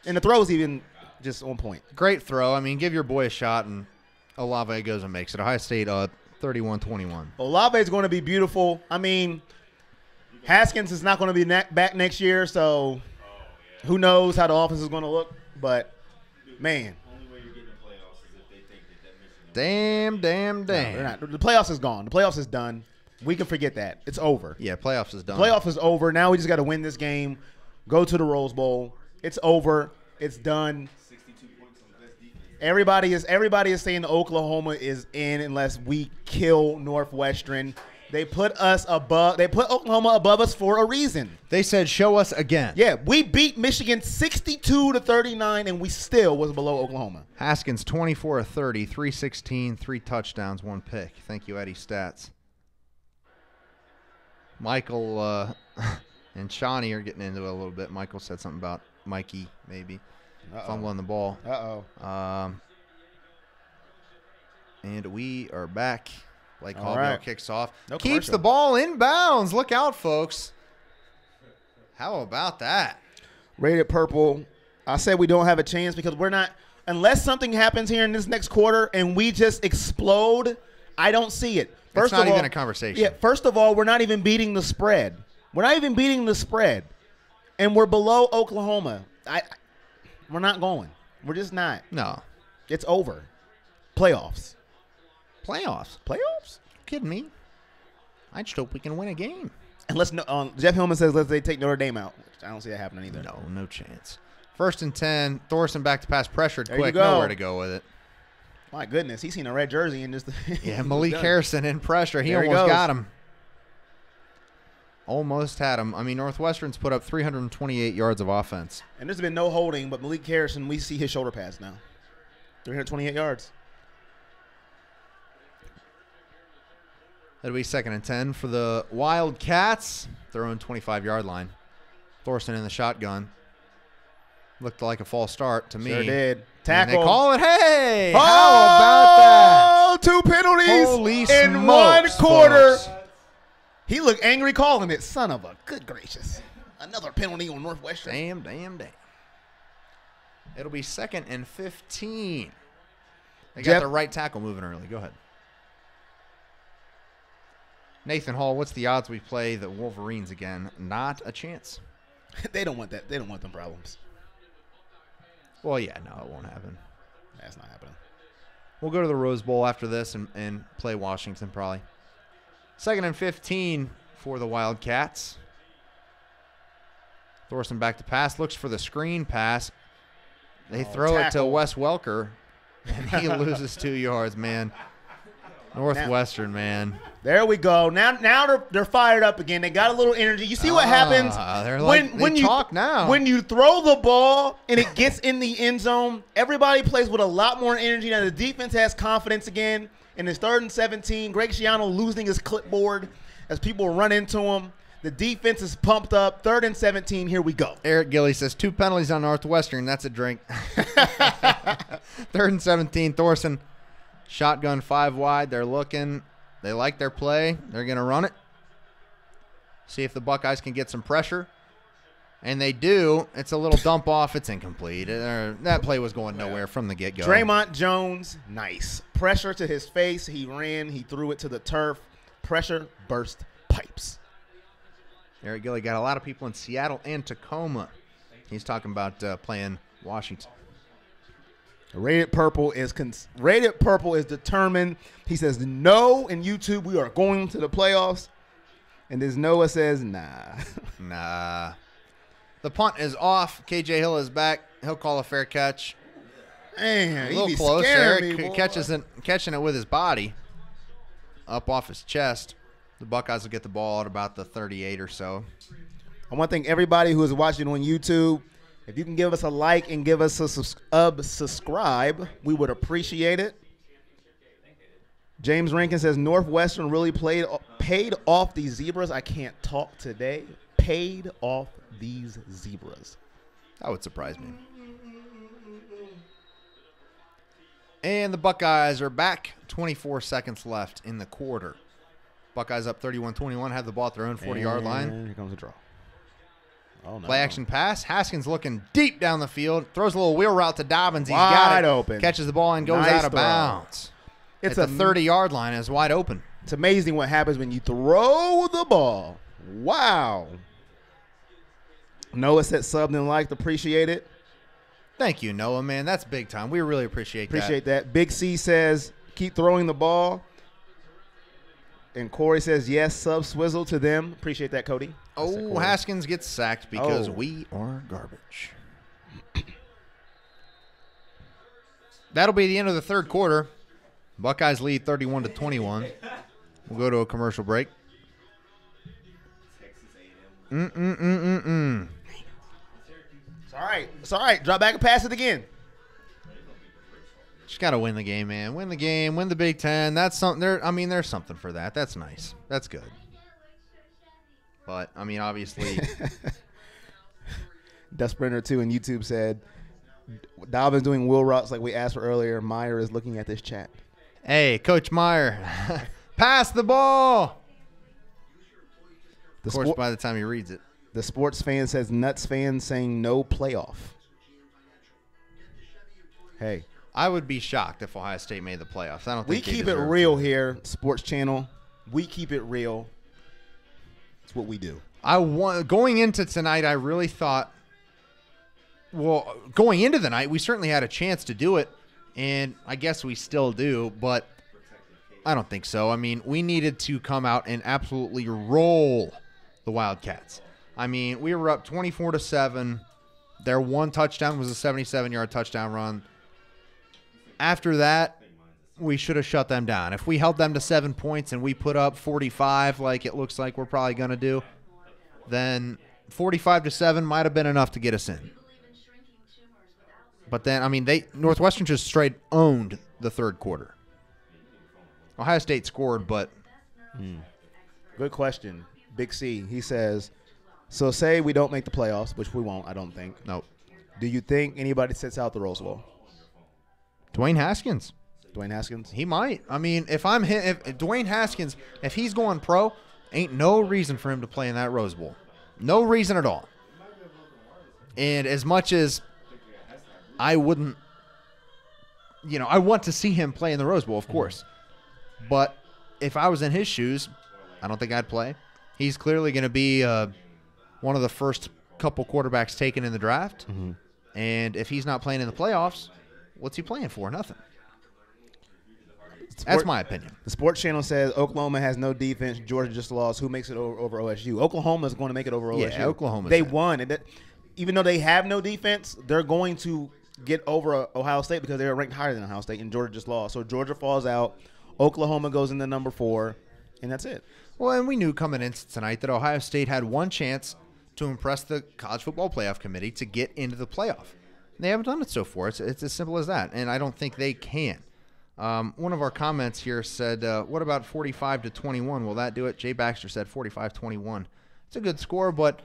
and the throw was even just on point. Great throw. I mean, give your boy a shot, and Olave goes and makes it. Ohio State 31-21. Olave is going to be beautiful. I mean, Haskins is not going to be back next year, so who knows how the offense is going to look. But, man. Damn. No, they're not. The playoffs is gone. The playoffs is done. We can forget that. It's over. Yeah, playoffs is done. Playoff is over. Now we just got to win this game, go to the Rose Bowl. It's over. It's done. 62 points on the best defense. Everybody is saying Oklahoma is in unless we kill Northwestern. They put Oklahoma above us for a reason. They said, show us again. Yeah, we beat Michigan 62-39, and we still was below Oklahoma. Haskins, 24 of 30, 316, 3 touchdowns, 1 pick. Thank you, Eddie Stats. Michael and Shawnee are getting into it a little bit. Michael said something about Mikey, maybe, fumbling the ball. And we are back. Blake Hallbill kicks off. No Keeps commercial. the ball inbounds. Look out, folks. How about that? Rated purple. I said we don't have a chance because we're not – unless something happens here in this next quarter and we just explode, I don't see it. It's not even a conversation. Yeah, first of all, we're not even beating the spread. We're not even beating the spread. And we're below Oklahoma. We're not going. We're just not. No. It's over. Playoffs. Playoffs? Kidding me? I just hope we can win a game. And Jeff Hillman says let's take Notre Dame out. I don't see that happening either. No chance. 1st and 10. Thorson back to pass, pressured There you quick. go. Nowhere to go with it. My goodness, he's seen a red jersey and just Yeah, Malik done. Harrison in pressure. He There he almost goes. got him. Almost had him. I mean, Northwestern's put up 328 yards of offense. And there's been no holding, but Malik Harrison, we see his shoulder pads now. 328 yards. That'll be 2nd and 10 for the Wildcats. Their own 25-yard line. Thorson in the shotgun. Looked like a false start to me. Sure did. And Tackle. they call it. Hey, Oh, how about that? 2 penalties Holy in smokes, 1 quarter. folks. He looked angry calling it. Son of a good gracious. Another penalty on Northwestern. Damn. It'll be 2nd and 15. They got Jeff- their right tackle moving early. Go ahead. Nathan Hall, what's the odds we play the Wolverines again? Not a chance. They don't want that. They don't want them problems. Well, yeah, no, it won't happen. That's not happening. We'll go to the Rose Bowl after this and play Washington probably. 2nd and 15 for the Wildcats. Thorson back to pass. Looks for the screen pass. They throw it to tackle. Wes Welker, and he loses 2 yards, man. Northwestern, man. There we go. Now they're fired up again. They got a little energy. You see what happens They're like, they talk now. When you throw the ball and it gets in the end zone, everybody plays with a lot more energy. Now the defense has confidence again. And it's 3rd and 17. Greg Schiano losing his clipboard as people run into him. The defense is pumped up. 3rd and 17. Here we go. Eric Gilly says 2 penalties on Northwestern. That's a drink. 3rd and 17. Thorson, shotgun 5 wide. They're looking. They like their play. They're going to run it. See if the Buckeyes can get some pressure. And they do. It's a little dump off. It's incomplete. That play was going nowhere from the get-go. Draymond Jones, nice. Pressure to his face. He ran. He threw it to the turf. Pressure burst pipes. Eric Gilly got a lot of people in Seattle and Tacoma. He's talking about playing Washington. Rated Purple is determined. He says no in YouTube. We are going to the playoffs. And this Noah says nah. Nah. The punt is off. KJ Hill is back. He'll call a fair catch. Man, A little close. Eric catching it with his body up off his chest. The Buckeyes will get the ball at about the 38 or so. I want to thank everybody who is watching on YouTube. If you can give us a like and give us a subscribe, we would appreciate it. James Rankin says Northwestern really paid off these Zebras. I can't talk today. Paid off these Zebras. That would surprise me. And the Buckeyes are back. 24 seconds left in the quarter. Buckeyes up 31-21, have the ball at their own 40-yard line. Here comes a draw. Oh, no. Play action pass. Haskins looking deep down the field. Throws a little wheel route to Dobbins. He's Wide got it. open. Catches the ball and goes Nice out of throw. bounds. It's At the 30-yard line. It's wide open. It's amazing what happens when you throw the ball. Wow. Noah said subbed and liked. Appreciate it. Thank you, Noah, man. That's big time. We really appreciate That. Big C says keep throwing the ball. And Corey says yes, sub swizzle to them. Appreciate that, Cody. I said Oh, Corey. Haskins gets sacked because Oh. we are garbage. That'll be the end of the third quarter. Buckeyes lead 31-21. We'll go to a commercial break. It's all right. It's all right. Drop back and pass it again. Just got to win the game, man. Win the game, win the Big Ten. That's something. There's something for that. That's nice. That's good. But, obviously, Dustbrenner 2 on YouTube said, Dobbins doing wheel routes like we asked for earlier. Meyer is looking at this chat. hey, Coach Meyer, pass the ball. The, Of course, by the time he reads it. the sports fan says Nuts fan saying no playoff. Hey, I would be shocked if Ohio State made the playoffs. I don't we think they keep it deserve real to. here, Sports Channel. We keep it real. It's what we do. Going into tonight, I really thought, going into the night, we certainly had a chance to do it, and I guess we still do, but I don't think so. We needed to come out and absolutely roll the Wildcats. We were up 24-7. Their one touchdown was a 77-yard touchdown run. After that, we should have shut them down. If we held them to 7 points and we put up 45 like it looks like we're probably going to do, then 45-7 might have been enough to get us in. But then, Northwestern just straight owned the third quarter. Ohio State scored, but Good question. Big C, he says, So say we don't make the playoffs, which we won't, I don't think. Nope. Do you think anybody sits out the Rose Bowl? Dwayne Haskins. Dwayne Haskins? He might. I mean, if Dwayne Haskins, if he's going pro, ain't no reason for him to play in that Rose Bowl. No reason at all. And as much as I wouldn't, I want to see him play in the Rose Bowl, of course. But if I was in his shoes, I don't think I'd play. He's clearly going to be one of the first couple quarterbacks taken in the draft. Mm-hmm. And if he's not playing in the playoffs, what's he playing for? Nothing. That's my opinion. The Sports Channel says Oklahoma has no defense. Georgia just lost. Who makes it over OSU? Oklahoma is going to make it over OSU. Yeah, Oklahoma. They won. And even though they have no defense, they're going to get over Ohio State because they're ranked higher than Ohio State, and Georgia just lost. So Georgia falls out. Oklahoma goes into number 4, and that's it. Well, and we knew coming into tonight that Ohio State had one chance to impress the College Football Playoff Committee to get into the playoff. They haven't done it so far. It's as simple as that, and I don't think they can. One of our comments here said, what about 45-21? Will that do it? Jay Baxter said 45-21. It's a good score, but,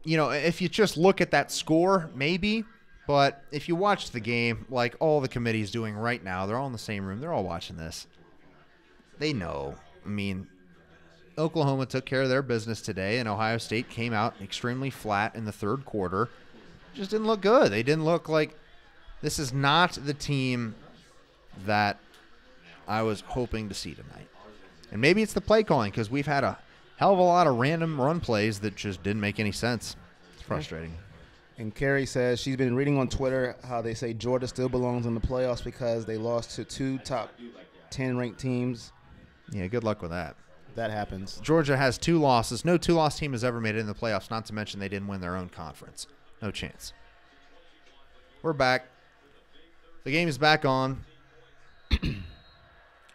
if you just look at that score, maybe. But if you watch the game, like all the committee's doing right now, they're all in the same room. They're all watching this. They know. I mean, Oklahoma took care of their business today, and Ohio State came out extremely flat in the third quarter. Just didn't look good. They didn't look like this is not the team that I was hoping to see tonight. And maybe it's the play calling because we've had a hell of a lot of random run plays that just didn't make any sense. It's frustrating. And Carrie says she's been reading on Twitter how they say Georgia still belongs in the playoffs because they lost to 2 top 10 ranked teams. Yeah, good luck with that. That happens. Georgia has 2 losses. No 2-loss team has ever made it in the playoffs, not to mention they didn't win their own conference. No chance. We're back. The game is back on.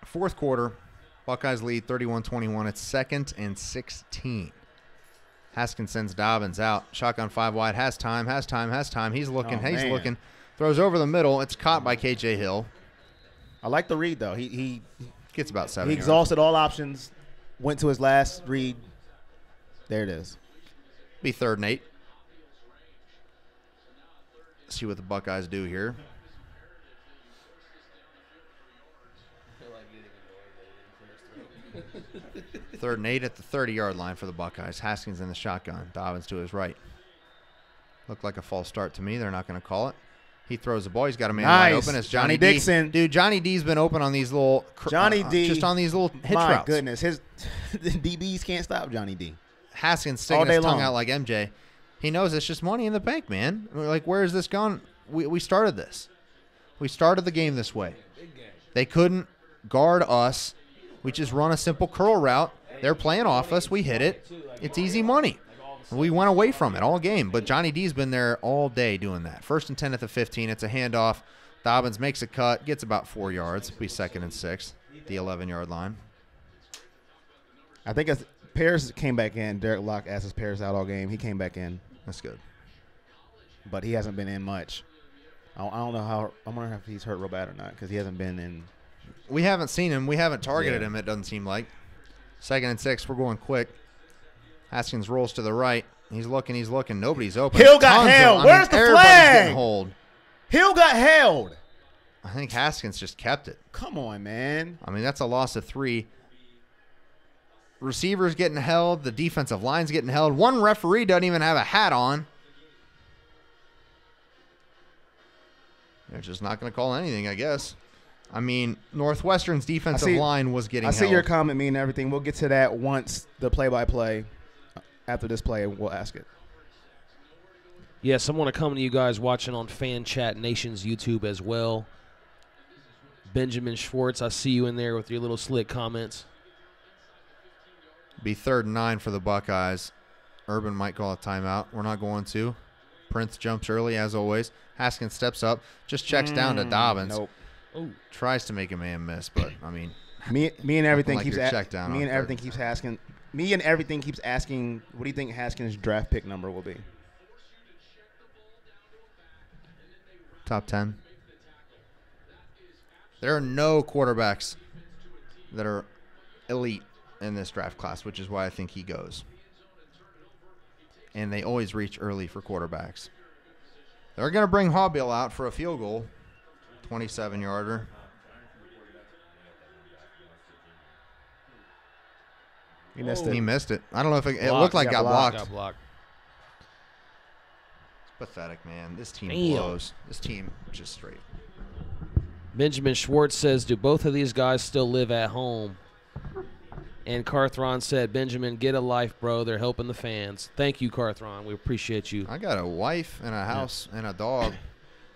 Fourth quarter. Buckeyes lead 31-21. It's 2nd and 16. Haskins sends Dobbins out. Shotgun 5 wide. Has time. He's looking. Looking. Throws over the middle. It's caught by KJ Hill. I like the read, though. He gets about 7 He yards. exhausted all options. Went to his last read. There it is. Be 3rd and 8. See what the Buckeyes do here. Third and 8 at the 30-yard line for the Buckeyes. Haskins in the shotgun. Dobbins to his right. Looked like a false start to me. They're not going to call it. He throws the ball. He's got a man wide open. It's Johnny D. Dixon. Dude, Johnny D's been open on these little just on these little hitch routes. My goodness. The DBs can't stop Johnny D. Haskins sticking his tongue out like MJ. He knows it's just money in the bank, man. We're like, where is this gone? We started this. We started the game this way. They couldn't guard us. We just run a simple curl route. They're playing off us. We hit it. It's easy money. We went away from it all game, but Johnny D's been there all day doing that. 1st and 10 at the 15. It's a handoff. Dobbins makes a cut, gets about 4 yards. Be 2nd and 6, the 11-yard line. I think as Paris came back in, Derek Locke asked his Paris out all game. He came back in. That's good. But he hasn't been in much. I don't know how. I'm wondering if he's hurt real bad or not because he hasn't been in. We haven't seen him. We haven't targeted him, it doesn't seem like. 2nd and 6. We're going quick. Haskins rolls to the right. He's looking. Nobody's open. Hill got held. Where's the everybody's flag? Getting hold. Hill got held. I think Haskins just kept it. Come on, man. I mean, that's a loss of 3. Receivers getting held. The defensive line's getting held. One referee doesn't even have a hat on. They're just not going to call anything, I guess. I mean, Northwestern's defensive line was getting held. I see your comment, me and everything. We'll get to that once the play-by-play. After this play, we'll ask it. Yes, I want to come to you guys watching on Fan Chat Nation's YouTube as well. Benjamin Schwartz, I see you in there with your little slick comments. Be 3rd and 9 for the Buckeyes. Urban might call a timeout. We're not going to. Prince jumps early, as always. Haskins steps up, just checks down to Dobbins. Nope. Ooh. Tries to make a man miss, but, I mean. Me and everything like keeps down. Me and everything keeps asking. Me and everything keeps asking, what do you think Haskins' draft pick number will be? Top 10. There are no quarterbacks that are elite in this draft class, which is why I think he goes. and they always reach early for quarterbacks. They're going to bring Hobbill out for a field goal, 27-yarder. He missed it. He missed it. I don't know if it Blocked. looked like it got blocked. Got blocked. Pathetic, man. This team Damn. blows. This team just straight. Benjamin Schwartz says, do both of these guys still live at home? And Carthron said, Benjamin, get a life, bro. They're helping the fans. Thank you, Carthron. We appreciate you. I got a wife and a house and a dog.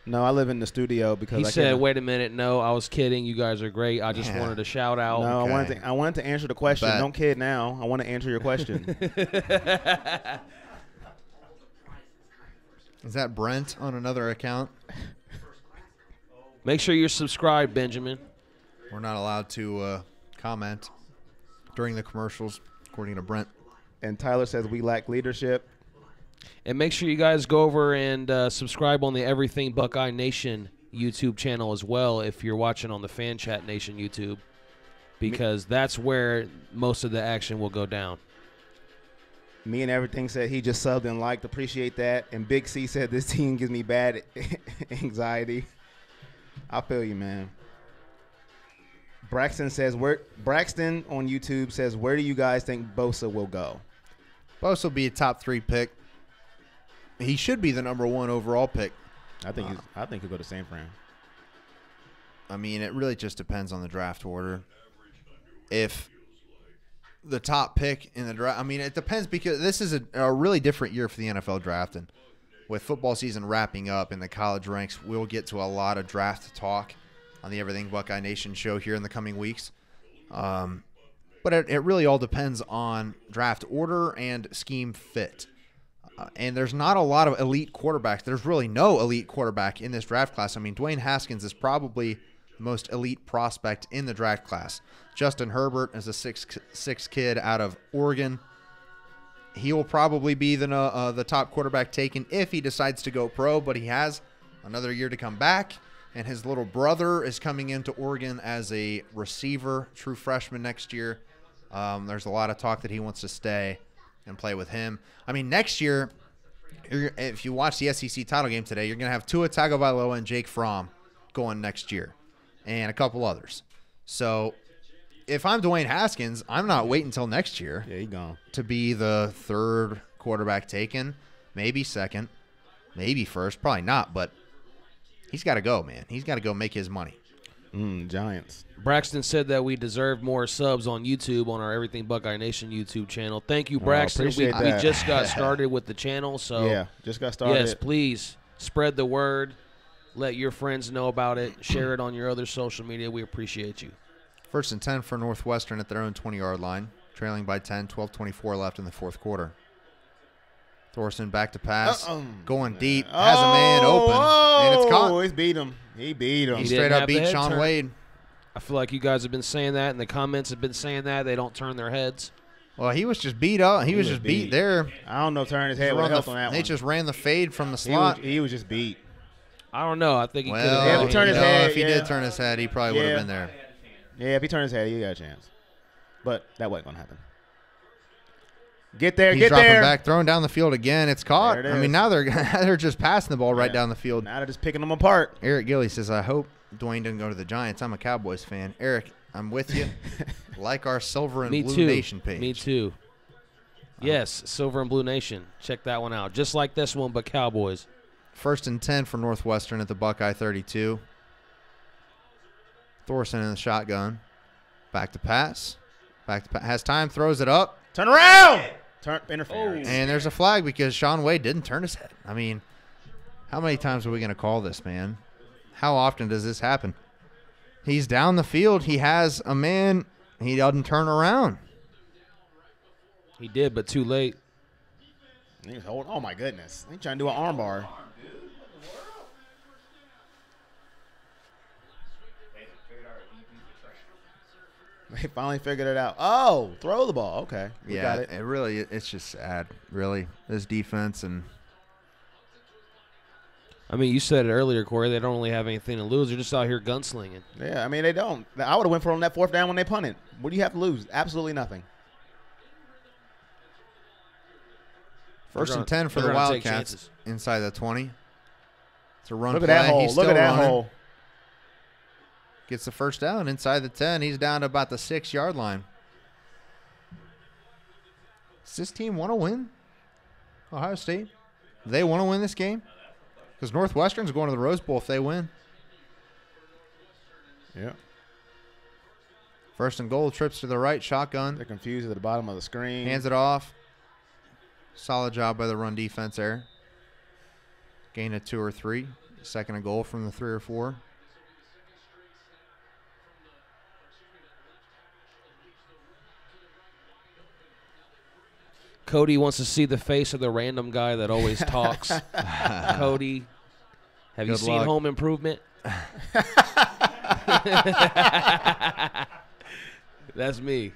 No, I live in the studio because He I said, can't- wait a minute. No, I was kidding. You guys are great. I just Yeah. wanted to shout out. No, Okay. I wanted to answer the question. Bet. Don't kid now. I want to answer your question. Is that Brent on another account? Make sure you're subscribed, Benjamin. We're not allowed to comment during the commercials, according to Brent. And Tyler says we lack leadership. And make sure you guys go over and subscribe on the Everything Buckeye Nation YouTube channel as well if you're watching on the Fan Chat Nation YouTube, because that's where most of the action will go down. Me and Everything said he just subbed and liked. Appreciate that. And Big C said this team gives me bad anxiety. I feel you, man. Braxton on YouTube says, where do you guys think Bosa will go? Bosa will be a top 3 pick. He should be the number 1 overall pick. I think he'll go to San Fran. I mean, it really just depends on the draft order. If the top pick in the draft, I mean, it depends because this is a really different year for the NFL draft. And with football season wrapping up in the college ranks, we'll get to a lot of draft talk on the Everything Buckeye Nation show here in the coming weeks. But it really all depends on draft order and scheme fit. And there's not a lot of elite quarterbacks. There's really no elite quarterback in this draft class. I mean, Dwayne Haskins is probably the most elite prospect in the draft class. Justin Herbert is a 6'6" kid out of Oregon. He will probably be the top quarterback taken if he decides to go pro, but he has another year to come back. And his little brother is coming into Oregon as a receiver, true freshman next year. There's a lot of talk that he wants to stay and play with him. I mean, next year, if you watch the SEC title game today, you're going to have Tua Tagovailoa and Jake Fromm going next year and a couple others. So if I'm Dwayne Haskins, I'm not waiting until next year Yeah, he gone. to be the 3rd quarterback taken, maybe 2nd, maybe 1st, probably not, but he's got to go, man. He's got to go make his money. Giants. Braxton said that we deserve more subs on YouTube on our Everything Buckeye Nation YouTube channel. Thank you, Braxton. We appreciate that. just got started with the channel, so Yeah, just got started. yes, please spread the word. Let your friends know about it. Share it on your other social media. We appreciate you. 1st and 10 for Northwestern at their own 20-yard line, trailing by 10, 12:24 left in the 4th quarter. Thorson back to pass, going deep, has a man open, and it's caught. He's beat him. He beat him. He He straight didn't up have the beat head Sean turn. Wade. I feel like you guys have been saying that, and the comments have been saying that. They don't turn their heads. Well, he was just beat up. He was just beat there. I don't know. Turn his head would have helped on that They one. just ran the fade from the He slot. was, he was just beat. I don't know. I think he could Well, have. Yeah, but turn his you know, head, if he yeah. did turn his head, he probably would Yeah. have been there. Yeah, if he turned his head, he got a chance. But that wasn't going to happen. Get there, He's get dropping there. back, throwing down the field again. It's caught. There it I mean, is. now they're just passing the ball right Yeah. down the field. Now they're just picking them apart. Eric Gilly says, I hope Dwayne didn't go to the Giants. I'm a Cowboys fan. Eric, I'm with you. Like our Silver and Me Blue too. Nation page. Me too. Yes, Silver and Blue Nation. Check that one out. Just like this one, but Cowboys. 1st and 10 for Northwestern at the Buckeye 32. Thorson in the shotgun. Back to pass. Has time, throws it up. Turn around. Turn interference. And there's a flag because Sean Wade didn't turn his head. I mean, how many times are we going to call this, man? How often does this happen? He's down the field. He has a man. He doesn't turn around. He did, but too late. He was holding, oh, my goodness. He's trying to do an arm bar. They finally figured it out. Oh, throw the ball. Okay. We got it. It's just sad, really. This defense and I mean, you said it earlier, Corey. They don't really have anything to lose. They're just out here gunslinging. Yeah, I mean, they don't. I would have went for them that 4th down when they punted. What do you have to lose? Absolutely nothing. First and 10 for they're the gonna take Wildcats chances. inside the 20. It's a run Look at play. that hole. He's Look at still that running. hole. Gets the first down inside the 10. He's down to about the 6-yard line. Does this team want to win? Ohio State? Do they want to win this game? Because Northwestern's going to the Rose Bowl if they win. Yeah. First and goal, trips to the right, shotgun. They're confused at the bottom of the screen. Hands it off. Solid job by the run defense there. Gain of 2 or 3. Second and goal from the 3 or 4. Cody wants to see the face of the random guy that always talks. Cody, have you Good seen luck. Home Improvement? That's me,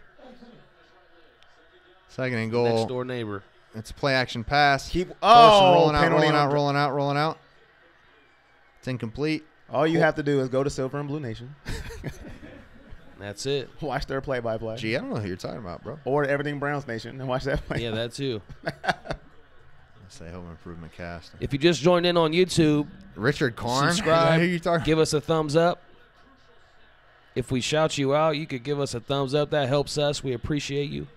Second and next goal. door neighbor. It's a play action pass. Keep Carson rolling out, rolling out. It's incomplete. All you have to do is go to Silver and Blue Nation. That's it. Watch their play-by-play. Gee, I don't know who you're talking about, bro. Or Everything Browns Nation and watch that play. Yeah, that too. Let's say Home Improvement Cast. If you just joined in on YouTube, Richard Karn. subscribe, Who you talking? give us a thumbs up. If we shout you out, you could give us a thumbs up. That helps us. We appreciate you.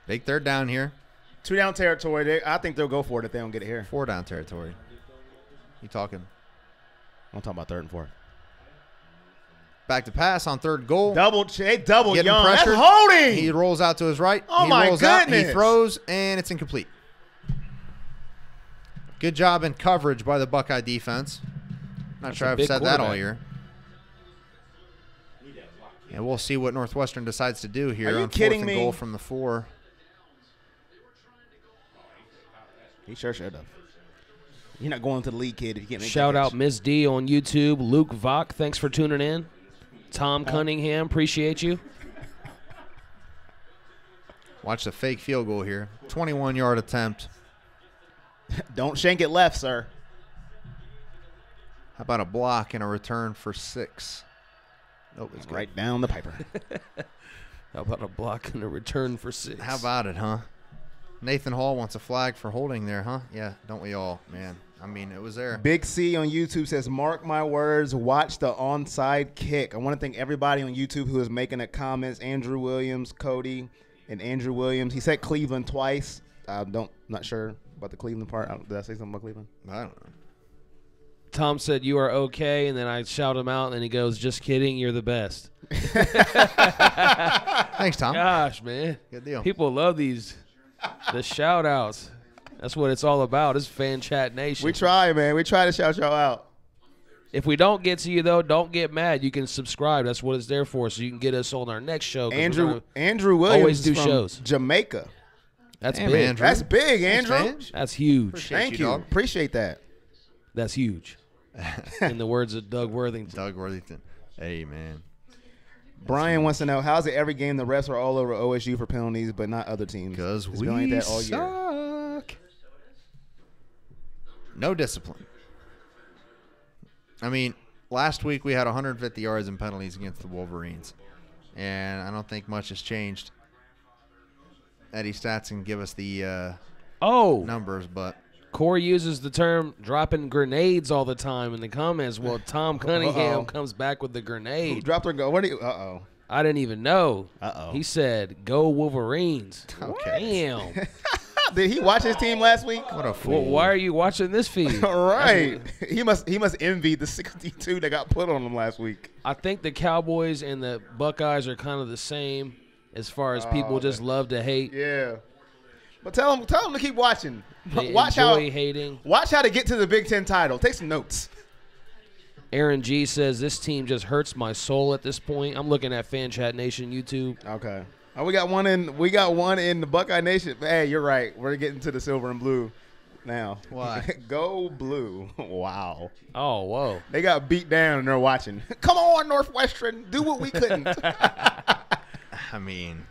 Big third down here. 2 down territory. I think they'll go for it if they don't get it here. 4 down territory. You talking? I'm talking about 3rd and 4th. Back to pass on third goal. Double Getting Young. pressured. That's holding. He rolls out to his right. Oh, he my rolls out, he goodness. throws, and it's incomplete. Good job in coverage by the Buckeye defense. Not That's sure a I've big said that all quarterback. year. And we'll see what Northwestern decides to do here Are you on kidding 4th and me? goal from the 4. He sure should have. You're not going to the league, kid, if you can't make Shout that out catch. Miss D on YouTube. Luke Vach, thanks for tuning in. Tom Cunningham, appreciate you. Watch the fake field goal here. 21-yard attempt. Don't shank it left, sir. How about a block and a return for 6? Nope, it's good. Right down the piper. How about a block and a return for 6? How about it, huh? Nathan Hall wants a flag for holding there, huh? Yeah, don't we all, man? I mean, it was there. Big C on YouTube says, mark my words, watch the onside kick. I want to thank everybody on YouTube who is making the comments. Andrew Williams, Cody, and Andrew Williams. He said Cleveland twice. Not sure about the Cleveland part. Did I say something about Cleveland? I don't know. Tom said, you are okay, and then I shout him out, and he goes, just kidding, you're the best. Thanks, Tom. Gosh, man. Good deal. People love the shout-outs. That's what it's all about. It's Fan Chat Nation. We try, man. We try to shout y'all out. If we don't get to you, though, don't get mad. You can subscribe. That's what it's there for, so you can get us on our next show. 'cause we're Andrew Williams always do is from shows. Jamaica. That's Damn, big. Andrew. That's big, Andrew. Thanks, man. That's huge. Appreciate Thank you, you. dog. Appreciate that. That's huge. In the words of Doug Worthington. Doug Worthington. Hey, man. Brian wants to know, how's it every game the refs are all over OSU for penalties but not other teams? Because It's we been like that all year. suck. No discipline. I mean, last week we had 150 yards in penalties against the Wolverines. And I don't think much has changed. Eddie Stats can give us the numbers, but Corey uses the term dropping grenades all the time in the comments. Well, Tom Cunningham Uh-oh. comes back with the Who grenade. dropped her go? What do you? Uh-oh. I didn't even know. Uh-oh. He said, go Wolverines. Okay. Damn. Did he watch his team last week? what a Well, fool. why are you watching this feed? All right. He must envy the 62 that got put on him last week. I think the Cowboys and the Buckeyes are kind of the same as far as people just love to hate. Yeah. But tell him to keep watching. They Watch enjoy hating. how to get to the Big Ten title. Take some notes. Aaron G says, this team just hurts my soul at this point. I'm looking at Fan Chat Nation YouTube. Okay. Oh, we got one in the Buckeye Nation. Hey, you're right. We're getting to the silver and blue now. Why? Go blue. Wow. Oh, whoa. They got beat down and they're watching. Come on, Northwestern. Do what we couldn't. I mean,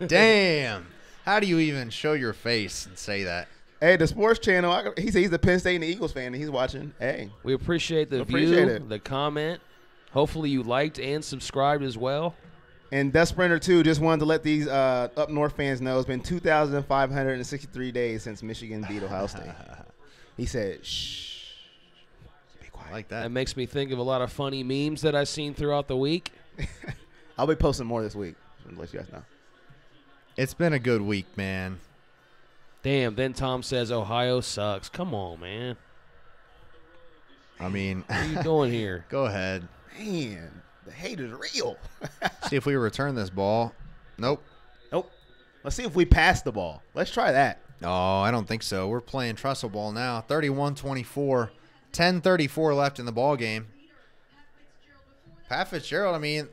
damn. How do you even show your face and say that? Hey, the sports channel, he said he's a Penn State and the Eagles fan, and he's watching. Hey. We appreciate the Appreciate view, it. the comment. Hopefully you liked and subscribed as well. And Dust Sprinter, too, just wanted to let these up north fans know it's been 2,563 days since Michigan beat Ohio State. He said, shh, be quiet. I like that. That makes me think of a lot of funny memes that I've seen throughout the week. I'll be posting more this week. I'll let you guys know. It's been a good week, man. Damn, then Tom says Ohio sucks. Come on, man. I mean, What are you doing here? go ahead. Man, the hate is real. See if we return this ball. Nope. Nope. Let's see if we pass the ball. Let's try that. No, I don't think so. We're playing trestle ball now. 31-24. 10:34 left in the ball game. Pat Fitzgerald, I mean,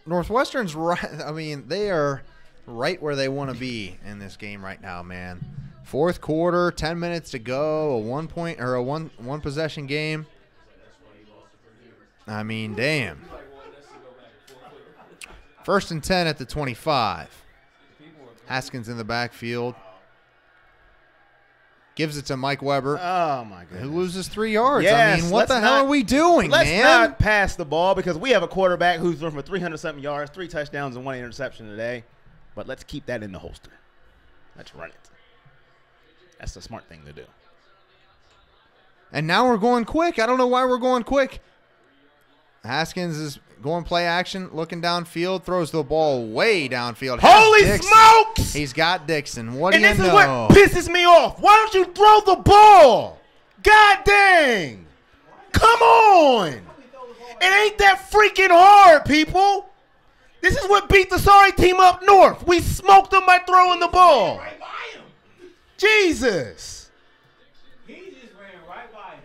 Northwestern's right. I mean, they are right where they want to be in this game right now, man. Fourth quarter, 10 minutes to go, a one possession game. I mean, damn. First and 10 at the 25. Haskins in the backfield. Gives it to Mike Weber. Oh, my goodness. Who loses 3 yards. Yes, I mean, what let's the hell not- are we doing, Let's man? not pass the ball because we have a quarterback who's thrown for 300-something yards, 3 touchdowns, and 1 interception today. But let's keep that in the holster. Let's run it. That's the smart thing to do. And now we're going quick. I don't know why we're going quick. Haskins is going play action, looking downfield, throws the ball way downfield. Has Holy Dixon. smokes! He's got Dixon. What And do you this is know? what pisses me off. Why don't you throw the ball? God dang. Come on. It ain't that freaking hard, people. This is what beat the sorry team up north. We smoked them by throwing the ball. Right by him. Jesus. He just ran right by him.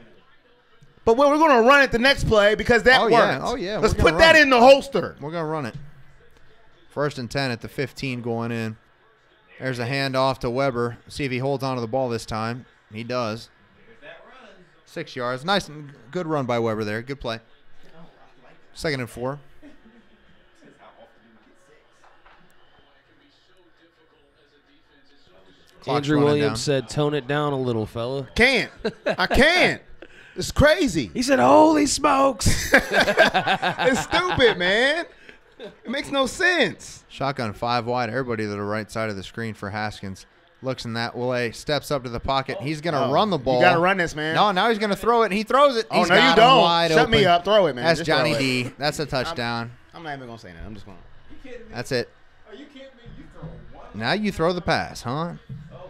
But we're going to run it the next play because that Oh, worked. yeah. Oh, yeah. Let's We're gonna put that run it. in the holster. We're going to run it. First and 10 at the 15 going in. There's a handoff to Weber. See if he holds on to the ball this time. He does. There's that run. 6 yards. Nice and good run by Weber there. Good play. Second and 4. Clock's Andrew running Williams down. said, tone it down a little, fella. Can't. I can't. It's crazy. He said, holy smokes. It's stupid, man. It makes no sense. Shotgun 5 wide. Everybody to the right side of the screen for Haskins. Looks in that way. Steps up to the pocket. He's going to run the ball. You got to run this, man. No, now he's going to throw it. And he throws it. Oh, He's no, got you him don't. wide Shut me open. up. Throw it, man. That's Just Johnny throw it. D. That's a touchdown. I'm not even going to say that. I'm just going to. You kidding me? That's it. Are you kidding me? You throw one. Now you throw the pass, huh? Okay.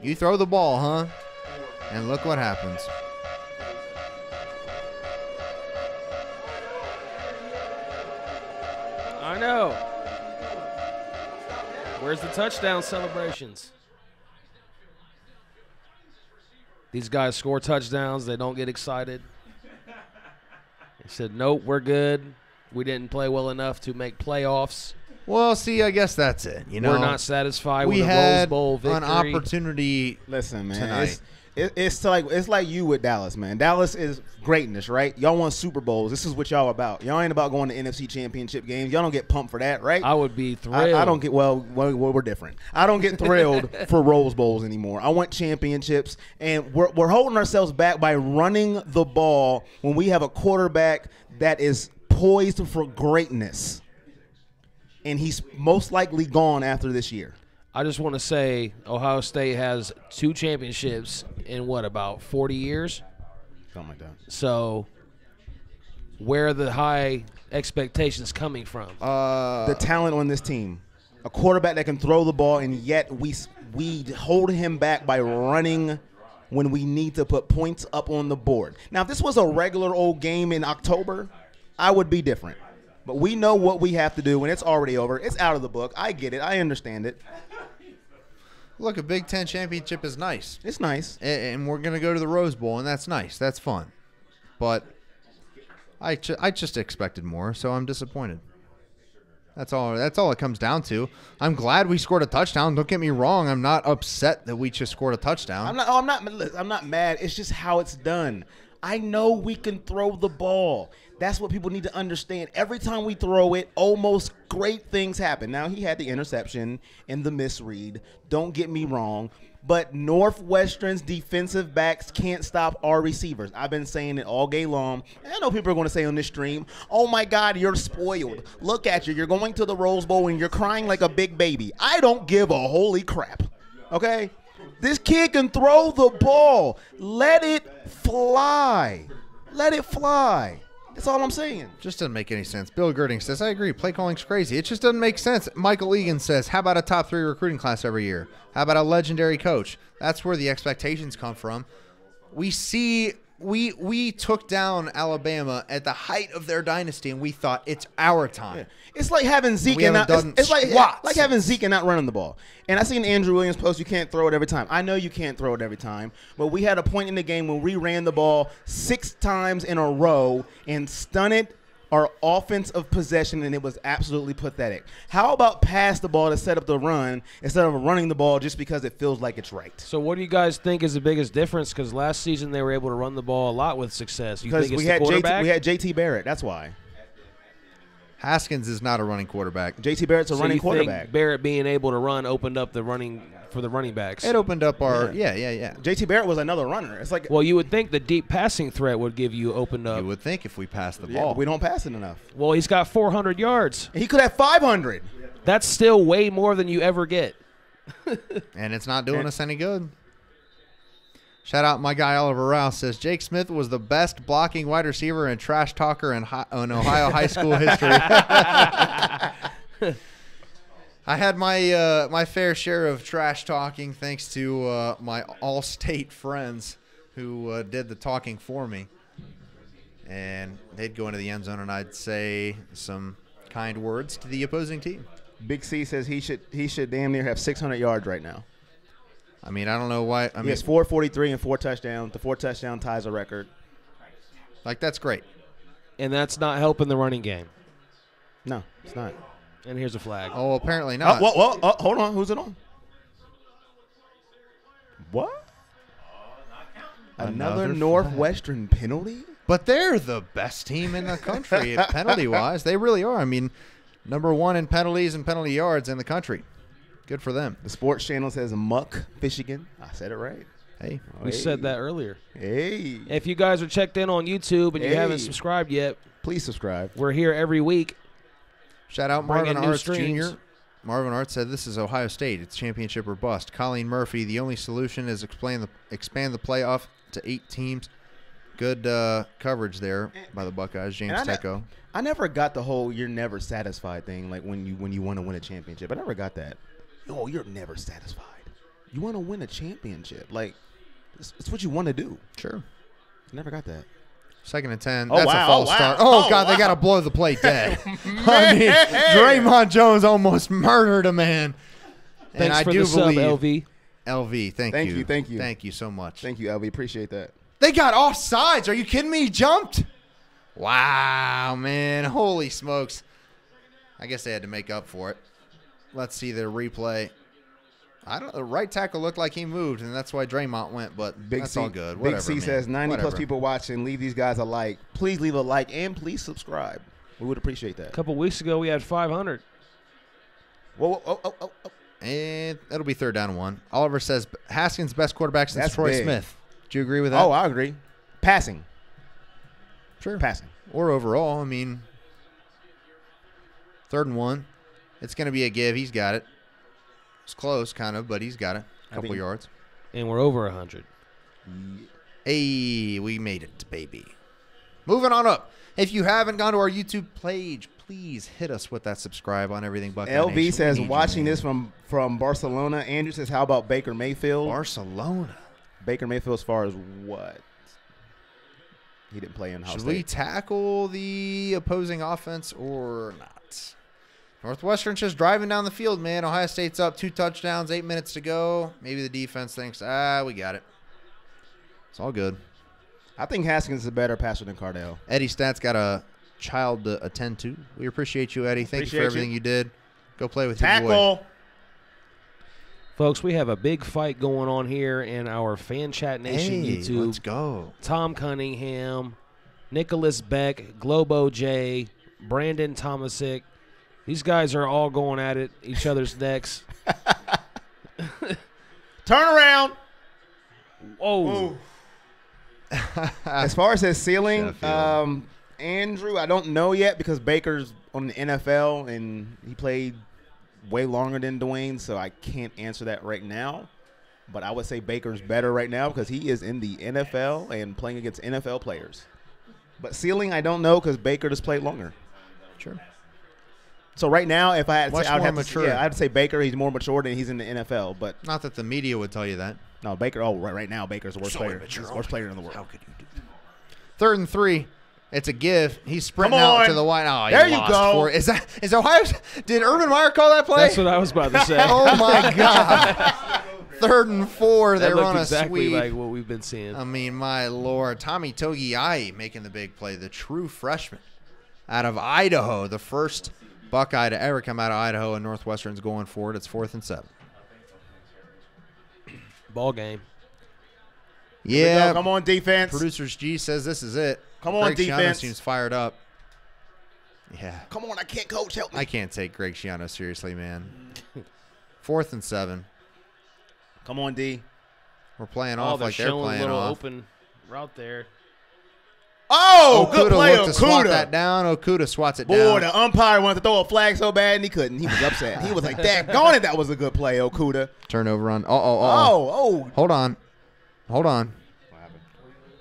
You throw the ball, huh? And look what happens. I know. Where's the touchdown celebrations? These guys score touchdowns. They don't get excited. They said, nope, we're good. We didn't play well enough to make playoffs. Well, see, I guess that's it. You know, We're not satisfied we with a Rose had Bowl victory. an opportunity. Listen, man. Tonight. It's like you with Dallas, man. Dallas is greatness, right? Y'all want Super Bowls. This is what y'all about. Y'all ain't about going to NFC Championship games. Y'all don't get pumped for that, right? I would be thrilled. I don't get we're different. I don't get thrilled for Rose Bowls anymore. I want championships, and we're holding ourselves back by running the ball when we have a quarterback that is poised for greatness, and he's most likely gone after this year. I just want to say Ohio State has 2 championships in what, about 40 years? Something like that. So where are the high expectations coming from? The talent on this team, a quarterback that can throw the ball, and yet we hold him back by running when we need to put points up on the board. Now, if this was a regular old game in October, I would be different. But we know what we have to do, and it's already over. It's out of the book. I get it. I understand it. Look, a Big Ten championship is nice. It's nice. And we're going to go to the Rose Bowl, and that's nice. That's fun. But I just expected more, so I'm disappointed. That's all it comes down to. I'm glad we scored a touchdown. Don't get me wrong. I'm not upset that we just scored a touchdown. I'm not mad. It's just how it's done. I know we can throw the ball. That's what people need to understand. Every time we throw it, almost great things happen. Now, he had the interception and the misread. Don't get me wrong. But Northwestern's defensive backs can't stop our receivers. I've been saying it all game long. And I know people are going to say on this stream, oh, my God, you're spoiled. Look at you. You're going to the Rose Bowl and you're crying like a big baby. I don't give a holy crap, okay? This kid can throw the ball. Let it fly. Let it fly. That's all I'm saying. Just doesn't make any sense. Bill Girding says, I agree. Play calling's crazy. It just doesn't make sense. Michael Egan says, how about a top 3 recruiting class every year? How about a legendary coach? That's where the expectations come from. We took down Alabama at the height of their dynasty, and we thought it's our time. Yeah. It's like having Zeke We and haven't not. done It's like squats. having Zeke and not running the ball. And I seen Andrew Williams post, you can't throw it every time. I know you can't throw it every time, but we had a point in the game when we ran the ball 6 times in a row and stunted our offensive possession, and it was absolutely pathetic. How about pass the ball to set up the run instead of running the ball just because it feels like it's right? So what do you guys think is the biggest difference? Because last season they were able to run the ball a lot with success. You Because think it's we the had quarterback? we had JT Barrett. That's why. Haskins is not a running quarterback. JT Barrett's a So running you quarterback. think Barrett being able to run opened up the running for the running backs? It opened up our yeah. JT Barrett was another runner. It's like, Well, you would think the deep passing threat would give you opened up. You would think if we passed the yeah, ball. but we don't pass it enough. Well, he's got 400 yards. He could have 500. That's still way more than you ever get. And it's not doing us any good. Shout out my guy Oliver Rouse says Jake Smith was the best blocking wide receiver and trash talker in Ohio high school history. I had my fair share of trash talking thanks to my all-state friends who did the talking for me. And they'd go into the end zone and I'd say some kind words to the opposing team. Big C says he should damn near have 600 yards right now. I mean, I don't know why. I He mean, has 443 and 4 touchdowns. The 4 touchdown ties a record. like, that's great. And that's not helping the running game. No, it's not. And here's a flag. Oh, apparently not. Hold on. Who's it on? What? Another Another Northwestern penalty? But they're the best team in the country penalty-wise. They really are. I mean, number 1 in penalties and penalty yards in the country. Good for them. The sports channel says Muck, Michigan. I said it right. Hey, We said that earlier. Hey. If you guys are checked in on YouTube and you Hey. haven't subscribed yet, Please subscribe. we're here every week. shout out Bring in Marvin new Arts streams. Jr. Marvin Arts said this is Ohio State. It's championship or bust. Colleen Murphy, the only solution is expand the playoff to 8 teams. Good coverage there by the Buckeyes. James Tecco. I never got the whole "you're never satisfied" thing. Like when you want to win a championship, I never got that. Oh, you're never satisfied. You want to win a championship, like it's what you want to do. Sure. Never got that. 2nd and 10. Oh, That's wow. a false Oh, wow. start. Oh, Oh, God, they wow. got to blow the play dead. I mean, Draymond Jones almost murdered a man. And Thanks I for do the sub, believe LV. LV, thank you. Thank you. Thank you so much. Thank you, LV. Appreciate that. They got offsides. Are you kidding me? He jumped. Wow, man. Holy smokes. I guess they had to make up for it. Let's see their replay. The right tackle looked like he moved, and that's why Draymond went, but that's all good. Whatever, Big C man. says 90 plus Whatever. people watching. Leave these guys a like. Please leave a like and please subscribe. We would appreciate that. A couple weeks ago, we had 500. Whoa. And it'll be 3rd down and 1. Oliver says Haskins best quarterback since That's Troy big. Smith. Do you agree with that? Oh, I agree. Passing. Sure. Passing. Or overall, I mean, 3rd and 1. It's going to be a give. He's got it. It's close, kind of, but he's got it. A couple yards. And we're over 100. Hey, we made it, baby. Moving on up. If you haven't gone to our YouTube page, please hit us with that subscribe on everything Buckeye LV Nation. says, We need you, watching man. this from Barcelona. Andrew says, how about Baker Mayfield? Barcelona. Baker Mayfield as far as what? He didn't play in Ohio Should State. we tackle the opposing offense or not? Northwestern's just driving down the field, man. Ohio State's up 2 touchdowns, 8 minutes to go. Maybe the defense thinks, we got it. It's all good. I think Haskins is a better passer than Cardell. Eddie Stat's got a child to attend to. We appreciate you, Eddie. Thank you for Appreciate everything you. you did. Go play with your boy. Tackle. Folks, we have a big fight going on here in our Fan Chat Nation Hey, YouTube. let's go. Tom Cunningham, Nicholas Beck, Globo J, Brandon Tomasic. These guys are all going at it, each other's necks. Turn around. Whoa. As far as his ceiling, Sheffield. Andrew, I don't know yet because Baker's on the NFL and he played way longer than Dwayne, so I can't answer that right now. But I would say Baker's better right now because he is in the NFL and playing against NFL players. But ceiling, I don't know because Baker just played longer. Sure. So right now, if I had to Much say, I would more have mature. to, yeah, I'd say Baker. He's more mature than he's in the NFL. But Not that the media would tell you that. no, Baker. Oh, right now, Baker's the worst So player. immature. He's the worst player in the world. How could you do that? 3rd and 3. It's a give. He's sprinting Come out on. to the wide. Oh, he There you lost go. 4. Is Ohio? Did Urban Meyer call that play? That's what I was about to say. Oh my God. 3rd and 4. They that looked run a exactly sweep. like what we've been seeing. I mean, my Lord. Tommy Togiai making the big play. The true freshman out of Idaho. The first Buckeye to ever come out of Idaho, and Northwestern's going for it. It's 4th and 7. Ball game. Yeah. Come on, defense. Producers G says this is it. Come on, Greg Schiano defense. seems fired up. Yeah. Come on, I can't coach. Help me. I can't take Greg Schiano seriously, man. 4th and 7. Come on, D. We're playing Oh, off they're like they're showing a playing little off. open route there. Oh, good Okuda play, looked to swat Okuda. that down. Okuda swats it Boy, down. the umpire wanted to throw a flag so bad and he couldn't. He was upset. He was like, "Daggone it, that was a good play, Okuda." Turnover on. Oh. Hold on.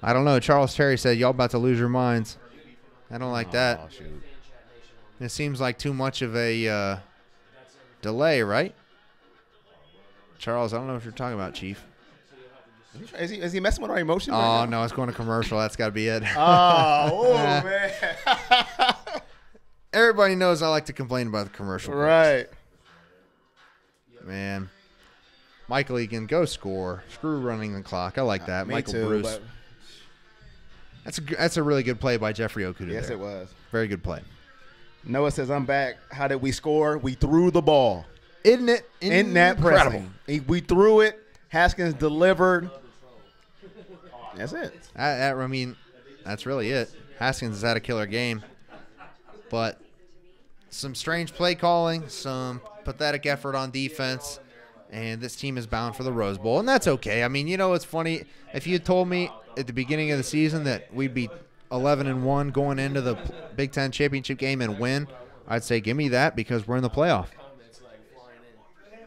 I don't know. Charles Terry said, y'all about to lose your minds. I don't like that. Oh, shoot. It seems like too much of a delay, right? Charles, I don't know what you're talking about, Chief. Is he messing with our emotions? Oh, right now? no, it's going to commercial. That's got to be it. Oh, man. Everybody knows I like to complain about the commercial. breaks. Right. Man. Michael Egan, go score. Screw running the clock. I like that. Me Michael too, Bruce. but That's a really good play by Jeffrey Okuda yes, there. it was. Very good play. Noah says, "I'm back. How did we score? We threw the ball. Isn't it In that incredible? pressing. We threw it. Haskins delivered. That's it. I mean, that's really it. Haskins has had a killer game. But some strange play calling, some pathetic effort on defense, and this team is bound for the Rose Bowl, and that's okay. I mean, you know, it's funny. If you had told me at the beginning of the season that we'd be 11-1 going into the Big Ten championship game and win, I'd say give me that because we're in the playoff.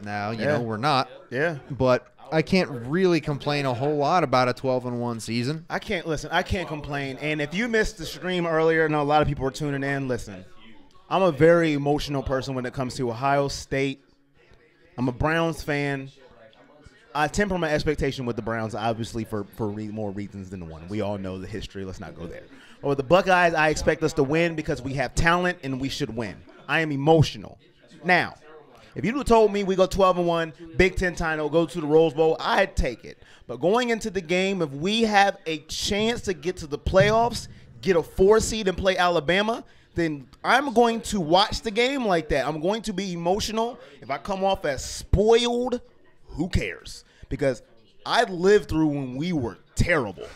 Now, you know, we're not. Yeah. But I can't really complain a whole lot about a 12-1 season. I can't complain. And if you missed the stream earlier, I know a lot of people were tuning in. Listen, I'm a very emotional person when it comes to Ohio State. I'm a Browns fan. I temper my expectation with the Browns, obviously, for more reasons than one. We all know the history. Let's not go there. But with the Buckeyes, I expect us to win because we have talent and we should win. I am emotional. Now, if you told me we go 12-1, Big Ten title, go to the Rose Bowl, I'd take it. But going into the game, if we have a chance to get to the playoffs, get a 4 seed and play Alabama, then I'm going to watch the game like that. I'm going to be emotional. If I come off as spoiled, who cares? Because I lived through when we were terrible,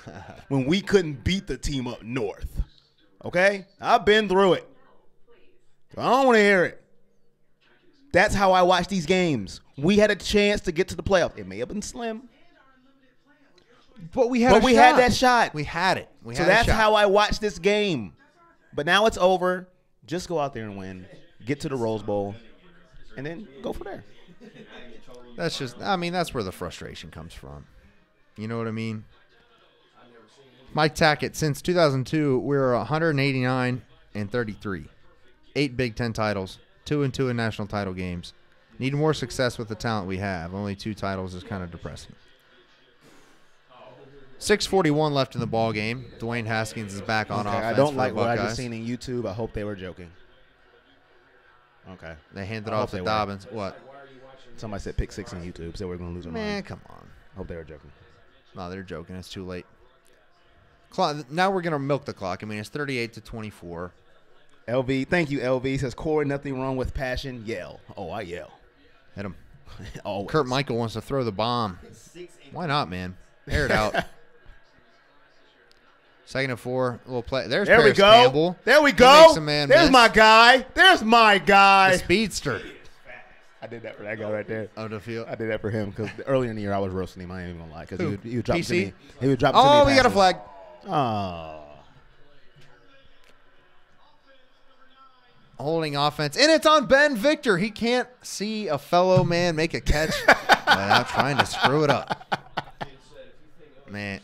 when we couldn't beat the team up north. Okay? I've been through it. I don't want to hear it. That's how I watch these games. We had a chance to get to the playoff. It may have been slim, But we had that shot. We had it. So that's how I watch this game. But now it's over. Just go out there and win. Get to the Rose Bowl. And then go from there. That's just, I mean, that's where the frustration comes from. You know what I mean? Mike Tackett, since 2002, we're 189-33. 8 Big Ten titles, 2-2 in national title games. Need more success with the talent we have. Only 2 titles is kind of depressing. 6:41 left in the ball game. Dwayne Haskins is back on offense. I don't for like the what I Buckeyes. just seen in YouTube. I hope they were joking. Okay. They handed I off hope to they were. Dobbins. What? Somebody said pick 6 on YouTube, so we're going to lose our Man, mind. come on. I hope they were joking. No, they're joking. It's too late. Now we're going to milk the clock. I mean, it's 38-24. LV, thank you, LV. Says, Corey, nothing wrong with passion. Yell. Oh, I yell. Hit him. Always. Kurt Michael wants to throw the bomb. Why not, man? Air it out. 2nd and 4. A little play. There's There we Paris go. Campbell. There we He go. makes a man There's miss. my guy. There's my The guy. speedster I did that for that guy right there. of the field. I did that for him because earlier in the year I was roasting him. I ain't even gonna lie because Who? he would drop to PC? me. He would drop to me. Oh, we got a passes. flag. Oh. Holding offense, and it's on Ben Victor. He can't see a fellow man make a catch without trying to screw it up. Man.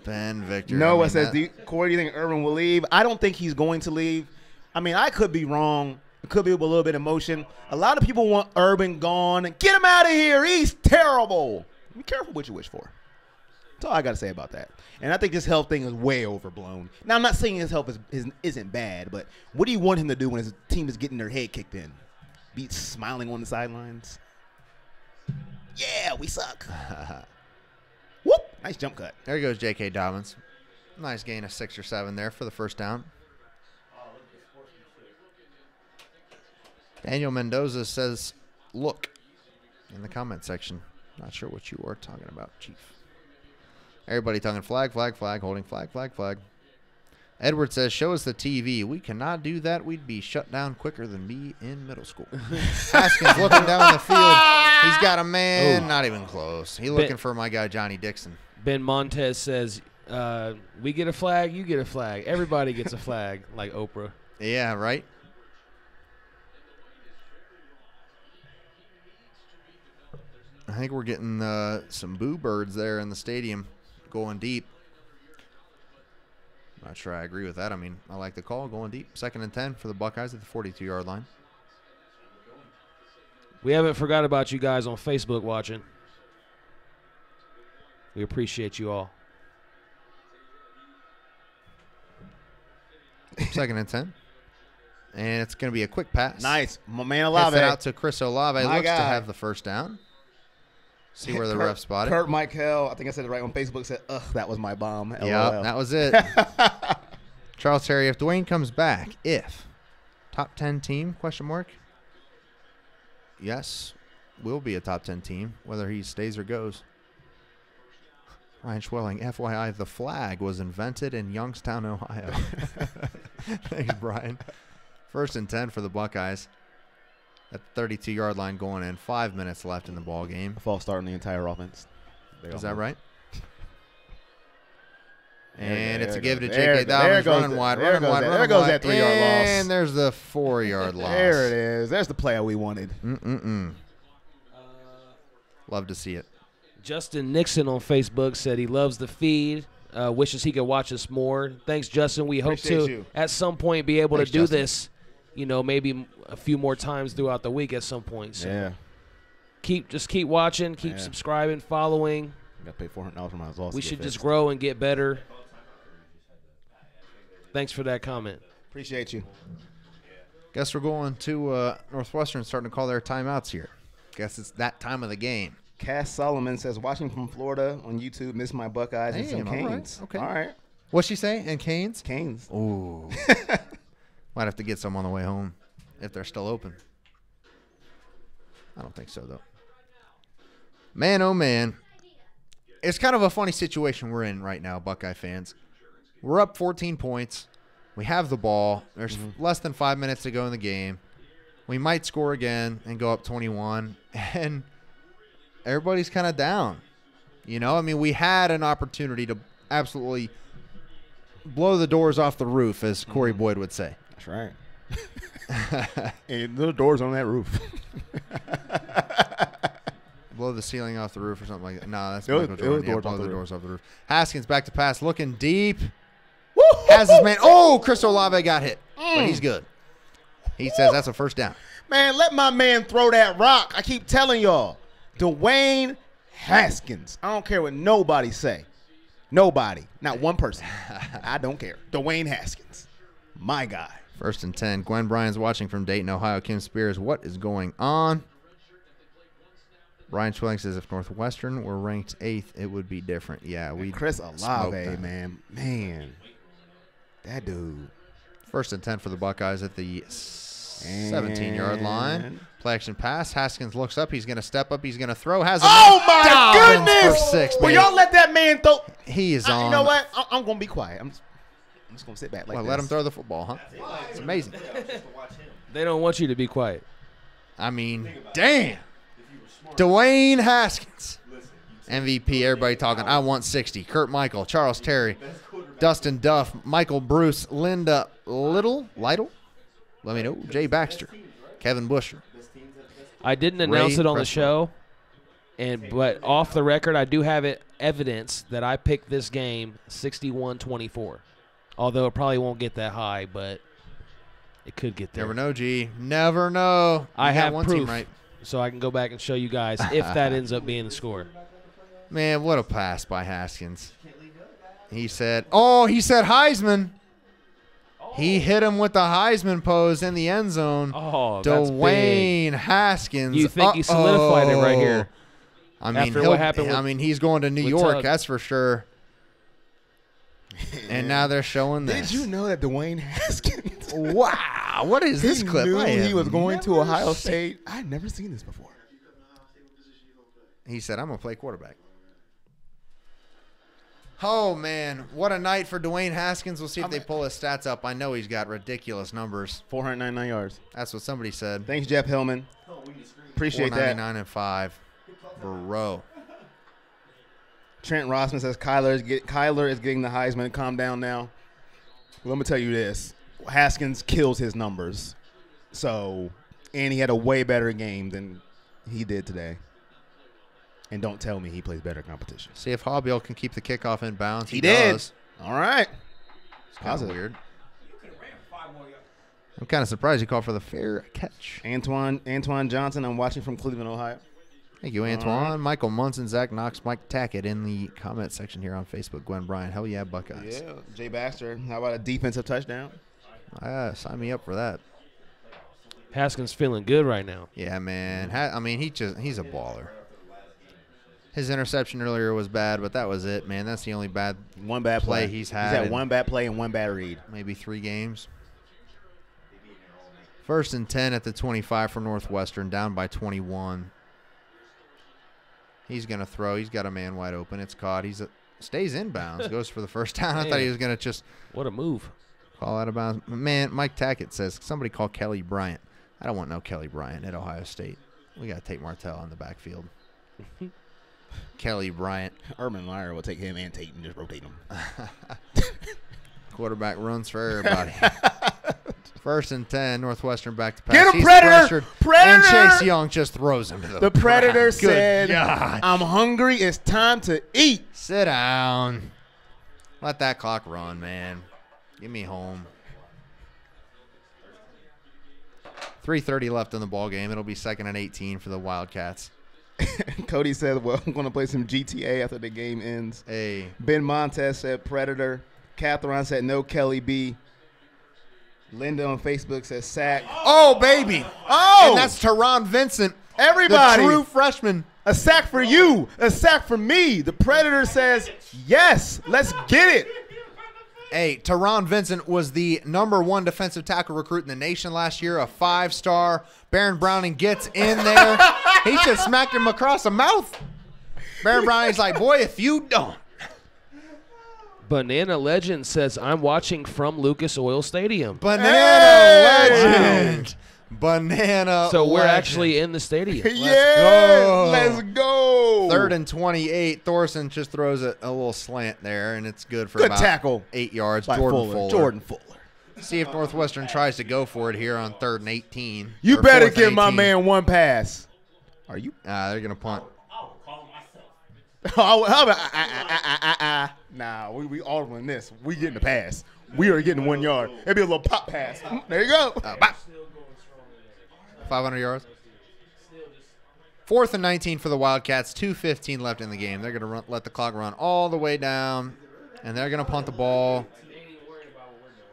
Ben Victor. Noah says, Corey, do you think Irvin will leave? I don't think he's going to leave. I mean, I could be wrong. It could be with a little bit of emotion. A lot of people want Urban gone. Get him out of here. He's terrible. Be careful what you wish for. That's all I got to say about that. And I think this health thing is way overblown. Now, I'm not saying his health isn't bad, but what do you want him to do when his team is getting their head kicked in? Be smiling on the sidelines? Yeah, we suck. Whoop. Nice jump cut. There goes J.K. Dobbins. Nice gain of 6 or 7 there for the first down. Daniel Mendoza says, look, in the comment section. Not sure what you are talking about, Chief. Everybody talking flag, flag, flag, holding flag, flag, flag. Edward says, show us the TV. We cannot do that. We'd be shut down quicker than me in middle school. Haskins looking down the field. He's got a man. Oh. Not even close. He looking for my guy, Johnny Dixon. Ben Montez says, we get a flag, you get a flag. Everybody gets a flag, like Oprah. Yeah, right? I think we're getting some boo birds there in the stadium going deep. Not sure I agree with that. I mean, I like the call going deep. 2nd and 10 for the Buckeyes at the 42-yard line. We haven't forgot about you guys on Facebook watching. We appreciate you all. 2nd and 10. And it's going to be a quick pass. Nice. My man Pass Olave. it out to Chris Olave. My Looks to guy. have the first down. See where the ref spotted. Kurt Michael, I think I said it right on Facebook, said, ugh, that was my bomb. Yeah, LOL. that was it. Charles Terry, if Dwayne comes back, top 10 team, question mark? Yes, will be a top 10 team, whether he stays or goes. Ryan Schwelling, FYI, the flag was invented in Youngstown, Ohio. Thanks, Brian. 1st and 10 for the Buckeyes. At the 32-yard line going in. 5 minutes left in the ball game. False start on the entire offense. Is that right? And There it's a it give to goes. J.K. There Dobbins. goes Running the- wide, there running goes wide, that- running there goes wide. that 3-yard loss. And there's the 4-yard loss. There it is. There's the player we wanted. Love to see it. Justin Nixon on Facebook said he loves the feed, wishes he could watch us more. Thanks, Justin. We hope Appreciate to, you. at some point, be able Thanks, to do Justin. this, maybe a few more times throughout the week at some point. So Yeah. just keep watching, keep Yeah. subscribing, following. Got to pay $400 for my loss. We should just grow and get better. Thanks for that comment. Appreciate you. Guess we're going to Northwestern starting to call their timeouts here. Guess it's that time of the game. Cass Solomon says, watching from Florida on YouTube, miss my Buckeyes and some Damn, all right. Canes. Okay. All right. What'd she say? And Canes? Canes. Ooh. Might have to get some on the way home if they're still open. I don't think so, though. Man, oh, man. It's kind of a funny situation we're in right now, Buckeye fans. We're up 14 points. We have the ball. There's less than 5 minutes to go in the game. We might score again and go up 21. And everybody's kind of down. I mean, we had an opportunity to absolutely blow the doors off the roof, as Corey Boyd would say. That's right. And little doors on that roof. Blow the ceiling off the roof or something like that. No, that's It was- Michael it was Jordan. Yeah, doors blow off the the doors off the roof. Haskins back to pass, looking deep. Has his man. Oh, Chris Olave got hit, but he's good. He says that's a first down. Man, let my man throw that rock. I keep telling y'all. Dwayne Haskins. I don't care what nobody say. Nobody. Not one person. I don't care. Dwayne Haskins. My guy. 1st and 10. Gwen Bryan's watching from Dayton, Ohio. Kim Spears, what is going on? Brian Schwelling says if Northwestern were ranked 8th, it would be different. Yeah, we Chris smoked Olave, them. man. That dude. 1st and 10 for the Buckeyes at the 6 17-yard line. Play action pass. Haskins looks up. He's going to step up. He's going to throw. Has a Oh, my Dobbins goodness. for 6, Will man. y'all let that man throw? He is on. You know what? I'm going to be quiet. I'm just going to sit back like Well, this. let him throw the football, huh? It's amazing. They don't want you to be quiet. I mean, damn. Dwayne Haskins. MVP, everybody talking. I want 60. Kurt Michael, Charles Terry, Dustin Duff, Michael Bruce, Linda Lytle? Let me know. Jay Baxter, Kevin Busher. I didn't announce it on the Pressman. show, but off the record, I do have evidence that I picked this game 61-24. Although it probably won't get that high, but it could get there. Never know, G. Never know. I You got have one proof, team right. so I can go back and show you guys if that ends up being the score. Man, what a pass by Haskins. He said Heisman. He hit him with the Heisman pose in the end zone. Oh, that's Dwayne big. Haskins. You think he solidified it right here? I mean, After what happened I with- mean, he's going to New with York, Tug. that's for sure. And now they're showing this. Did you know that Dwayne Haskins? Wow, what is this He clip? knew I he have was going to never Ohio seen- State. I'd never seen this before. He said, I'm going to play quarterback. Oh, man. What a night for Dwayne Haskins. We'll see if they pull his stats up. I know he's got ridiculous numbers. 499 yards. That's what somebody said. Thanks, Jeff Hillman. Appreciate that. 499 and 5. Bro. Trent Rossman says Kyler is getting the Heisman. Calm down now. Well, let me tell you this. Haskins kills his numbers. So, and he had a way better game than he did today. And don't tell me he plays better competition. See if Hobbill can keep the kickoff in bounds. He did. Does. All right. It's kind of Positive. weird. You could have ran 5 more yards. I'm kind of surprised he called for the fair catch. Antoine Johnson, I'm watching from Cleveland, Ohio. Thank you, Antoine. Michael Munson, Zach Knox, Mike Tackett in the comment section here on Facebook. Gwen Bryan, hell yeah, Buckeyes. Yeah, Jay Baxter. How about a defensive touchdown? Sign me up for that. Haskins feeling good right now. Yeah, man. I mean, he's a baller. His interception earlier was bad, but that was it, man. That's the only bad One bad play play. he's He's had had in one bad play and one bad read. maybe 3 games. 1st and 10 at the 25 for Northwestern, down by 21. He's going to throw. He's got a man wide open. It's caught. Stays inbounds, goes for the first down. I thought he was going to just What a move. call out of bounds. Man, Mike Tackett says, somebody call Kelly Bryant. I don't want no Kelly Bryant at Ohio State. We got to take Martell on the backfield. Kelly Bryant. Urban Meyer will take him and Tate and just rotate them. Quarterback runs for everybody. 1st and 10, Northwestern back to pass. Get him, He's Predator! pressured, And Predator! Chase Young just throws him to the The Predator ground. Good said, God. I'm hungry. It's time to eat. Sit down. Let that clock run, man. Get me home. 3:30 left in the ball game. It'll be 2nd and 18 for the Wildcats. Cody said, well, I'm going to play some GTA after the game ends. Hey, Ben Montez said Predator. Catherine said no Kelly B. Linda on Facebook says sack. oh baby! Oh! And that's Teron Vincent, Everybody. the true freshman. A sack for you. A sack for me. The Predator says yes. Let's get it. Hey, Teron Vincent was the #1 defensive tackle recruit in the nation last year, a 5-star. Baron Browning gets in there. He just smacked him across the mouth. Baron Browning's like, boy, if you don't. Banana Legend says, I'm watching from Lucas Oil Stadium. Banana Hey! legend. Banana So we're legend. actually in the stadium. Yeah. go. Let's go. 3rd and 28. Thorson just throws a little slant there, and it's good for Good about tackle 8 yards. by Jordan Fuller. Jordan Fuller. See if Northwestern tries to go for it here on 3rd and 18. You or better 4th and give my 18. man one pass. Are you? They're going to punt. I would call myself. Nah, we altering this. We getting the pass. We are getting 1 yard. It'd be a little pop pass. There you go. 500 yards. 4th and 19 for the Wildcats. 2:15 left in the game. They're going to let the clock run all the way down, and they're going to punt the ball.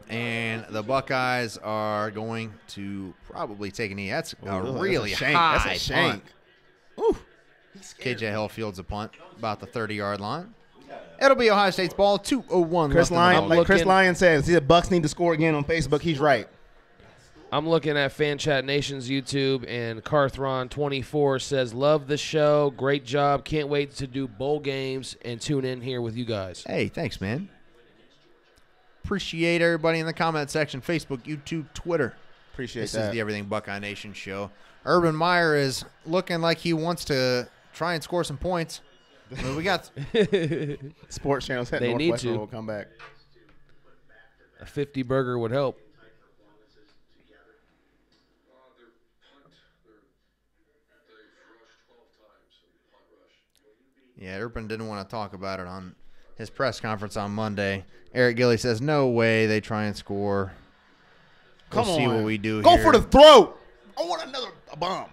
And the Buckeyes are going to probably take a knee. That's a really that's a shank. high That's a shank. punt. Ooh. KJ Hill fields a punt about the 30-yard line. It'll be Ohio State's ball. 2:01 Chris left in the ball Lyon, game. Chris Lyon says, see the Bucks need to score again on Facebook. He's right. I'm looking at Fan Chat Nation's YouTube, and Carthron24 says, love the show. Great job. Can't wait to do bowl games and tune in here with you guys. Hey, thanks, man. Appreciate everybody in the comment section. Facebook, YouTube, Twitter. Appreciate This that. is the Everything Buckeye Nation show. Urban Meyer is looking like he wants to try and score some points. I mean, we got Sports channels at They need Northwestern to. will come back. A 50 burger would help. Yeah, Urban didn't want to talk about it on his press conference on Monday. Eric Gilly says, no way they try and score. We'll Come see on. what we do Go here. for the throat. I want another bomb.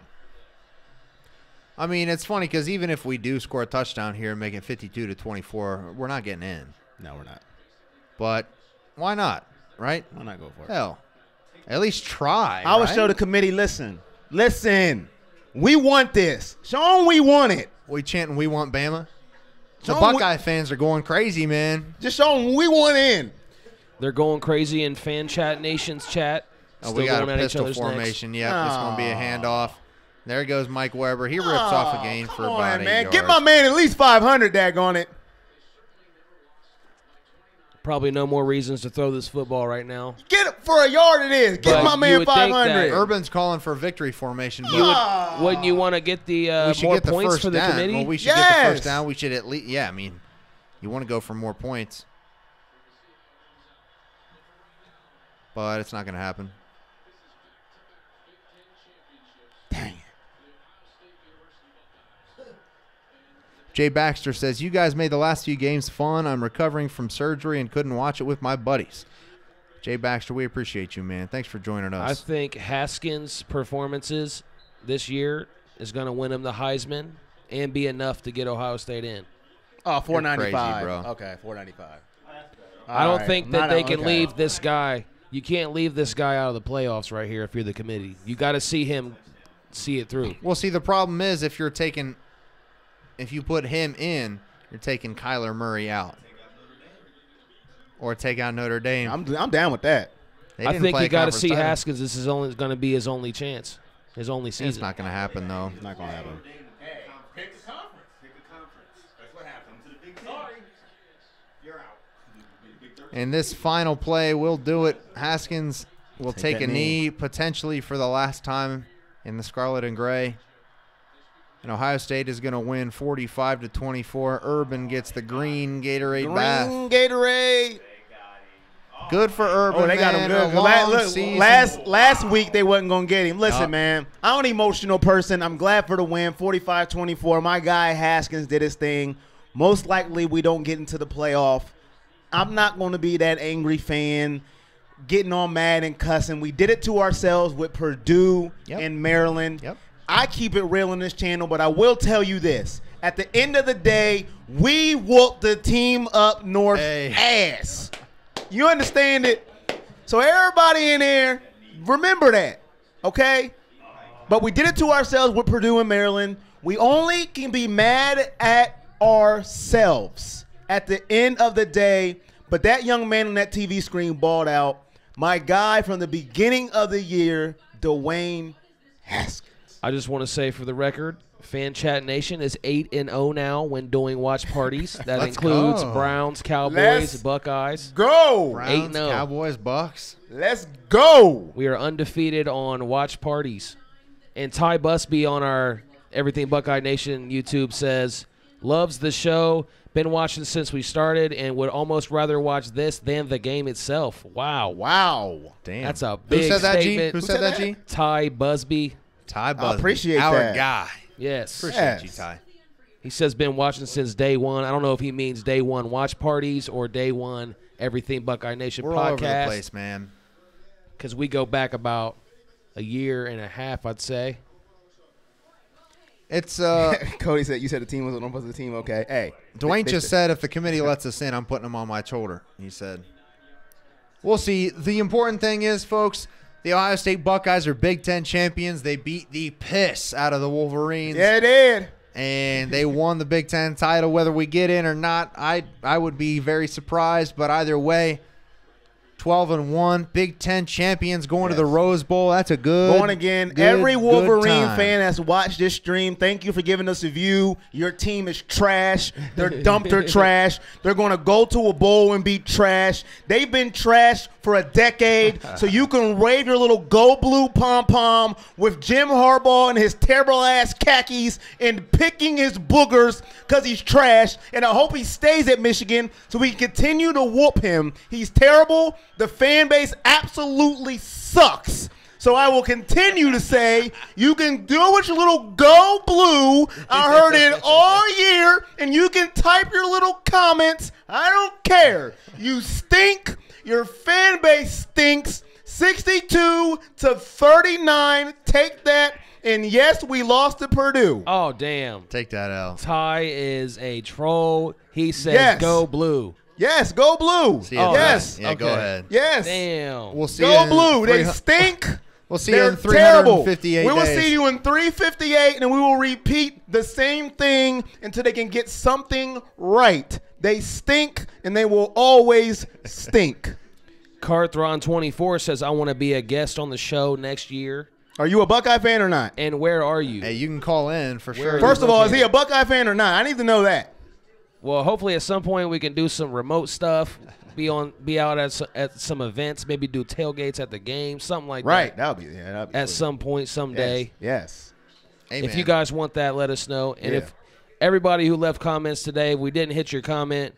I mean, it's funny because even if we do score a touchdown here and make it 52-24, we're not getting in. No, we're not. But why not, right? Why not go for it? Hell, at least try. I would right? show the committee, listen. We want this. Show them we want it. We chanting, we want Bama. The Show 'em Buckeye fans are going crazy, man. Just show them we want in. They're going crazy in Fan Chat Nation's chat. Oh, Still we got going a at each pistol other's necks. formation. Yep, it's going to be a handoff. There goes Mike Weber. He rips off a gain for Come about on, 8 man. yards. Get my man at least 500, daggone it. Probably no more reasons to throw this football right now. Get it for a yard it is. Get But my you man would think 500. that- Urban's calling for victory formation. But You wouldn't you want to get the we should more get the points first for the down. committee? Well, we should get the Yes. first down. We should at least, yeah, I mean, you want to go for more points. But it's not going to happen. Dang. Jay Baxter says, you guys made the last few games fun. I'm recovering from surgery and couldn't watch it with my buddies. Jay Baxter, we appreciate you, man. Thanks for joining I us. think Haskins' performances this year is going to win him the Heisman and be enough to get Ohio State in. Oh, You're 495. crazy, bro. Okay, 495. I don't think that they can okay. leave this guy. You can't leave this guy out of the playoffs right here if you're the committee. You got to see him see it through. Well, see, the problem is if you put him in, you're taking Kyler Murray out. Or take out Notre Dame. I'm down with that. They I didn't think play you got to conference see title. Haskins. This is only going to be his only chance, his only It's season. not going to happen, though. Not going to happen. Hey, pick the conference. Pick the conference. That's what happened to the Big Ten. Sorry. You're out. Big 13. And this final play will do it. Haskins will Take take a that knee potentially for the last time in the scarlet and gray. And Ohio State is going to win 45-24. Urban gets the green Gatorade bath. Green Gatorade. Good for Urban, Oh, they got him man. good. A long Look, season. last week they wasn't gonna get him. Listen, Yup. man, I'm an emotional person. I'm glad for the win, 45-24. My guy Haskins did his thing. Most likely we don't get into the playoff. I'm not going to be that angry fan getting all mad and cussing. We did it to ourselves with Purdue Yep. and Maryland. Yep. I keep it real on this channel, but I will tell you this. At the end of the day, we whooped the team up north ass. You understand it? So everybody in there, remember that, okay? But we did it to ourselves with Purdue and Maryland. We only can be mad at ourselves at the end of the day. But that young man on that TV screen balled out. My guy from the beginning of the year, Dwayne Haskins. I just want to say for the record, Fan Chat Nation is 8-0 now when doing watch parties. That Let's includes go. Browns, Cowboys, Let's Buckeyes. Go. Browns, 8-0. Cowboys, Bucks. Let's go. We are undefeated on watch parties. And Ty Busby on our Everything Buckeye Nation YouTube says, loves the show, been watching since we started, and would almost rather watch this than the game itself. Wow. Wow. Damn. That's a Who big said that, G? statement. Who said that, G? Ty Busby. Ty Busby. appreciate Our that. guy. Yes. Appreciate you, Yes. Ty. He says been watching since day one. I don't know if he means day one watch parties or day one Everything Buckeye Nation We're all over the podcast. place, man. Because we go back about a year and a half, I'd say. It's Cody said, you said the team was on the team. Okay. Hey. Dwayne just said if the committee lets us in, I'm putting him on my shoulder. He said. We'll see. The important thing is, folks, the Ohio State Buckeyes are Big Ten champions. They beat the piss out of the Wolverines. Yeah, it did. And they won the Big Ten title. Whether we get in or not, I would be very surprised. But either way, 12-1, Big Ten champions going to the Rose Bowl. That's a good. Going again. Good, Every Wolverine good time. fan that's watched this stream, thank you for giving us a view. Your team is trash. They're dumped their trash. They're going to go to a bowl and be trash. They've been trash for a decade, so you can wave your little Go Blue pom-pom with Jim Harbaugh and his terrible-ass khakis and picking his boogers because he's trash, and I hope he stays at Michigan so we can continue to whoop him. He's terrible. The fan base absolutely sucks. So I will continue to say you can do with your little Go Blue. I heard it all year, and you can type your little comments. I don't care. You stink. Your fan base stinks. 62-39. Take that. And yes, we lost to Purdue. Oh, damn. Take that L. Ty is a troll. He says Yes. Go Blue. Yes, Go Blue. See you Oh, yes. Yeah, go Okay. ahead. Yes. Damn. We'll see Go you in Blue. They 300 stink. We'll see you They're in terrible. 358 We will days. see you in 358, and we will repeat the same thing until they can get something right. They stink, and they will always stink. Carthron24 says, I want to be a guest on the show next year. Are you a Buckeye fan or not? And where are you? Hey, you can call in for Where sure. First of all, is he a Buckeye fan or not? I need to know that. Well, hopefully at some point we can do some remote stuff, be out at some events, maybe do tailgates at the game, something like Right. that. That'd be At sweet. some point, someday. Yes. Hey, If man. you guys want that, let us know. And Yeah. if everybody who left comments today, if we didn't hit your comment,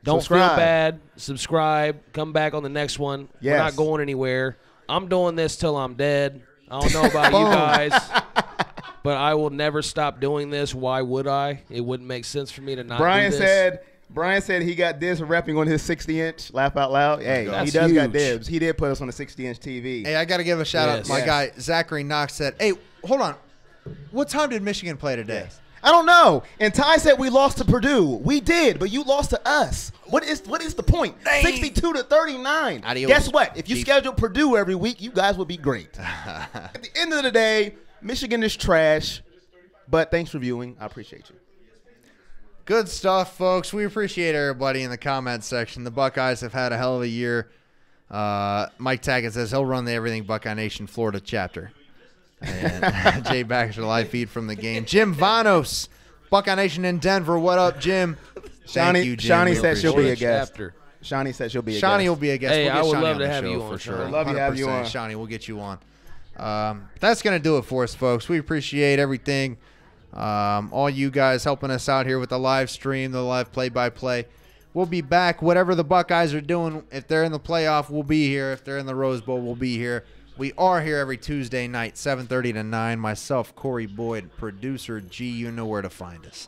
don't feel Subscribe. bad. Subscribe. Come back on the next one. Yes. We're not going anywhere. I'm doing this till I'm dead. I don't know about you guys, but I will never stop doing this. Why would I? It wouldn't make sense for me to not Brian do this. said he got dibs for repping on his 60-inch. Laugh out loud. Hey, That's he does got huge. dibs. He did put us on a 60-inch TV. Hey, I got to give a shout out Yes. to my Yes. guy, Zachary Knox said, hey, hold on. What time did Michigan play today? Yes. I don't know. And Ty said we lost to Purdue. We did, but you lost to us. What is the point? 62-39. Adios, Guess what? If you Chief. schedule Purdue every week, you guys would be great. At the end of the day, Michigan is trash. But thanks for viewing. I appreciate you. Good stuff, folks. We appreciate everybody in the comments section. The Buckeyes have had a hell of a year. Mike Taggett says he'll run the Everything Buckeye Nation Florida chapter. And Jay Baxter live feed from the game. Jim Vanos, Buckeye Nation in Denver. What up, Jim? Thank you, Jim. Shawnee We said she'll be a appreciate it. guest. Chapter. Shawnee said she'll be a Shawnee guest. will be a guest. Hey, We'll get I would Shawnee love on to the have show you for on, sure. Shawnee. I'd love to have you 100%. on. Shawnee, we'll get you on. That's going to do it for us, folks. We appreciate everything. All you guys helping us out here with the live stream, the live play-by-play. We'll be back. Whatever the Buckeyes are doing, if they're in the playoff, we'll be here. If they're in the Rose Bowl, we'll be here. We are here every Tuesday night, 7:30 to 9. Myself, Corey Boyd, producer G. You know where to find us.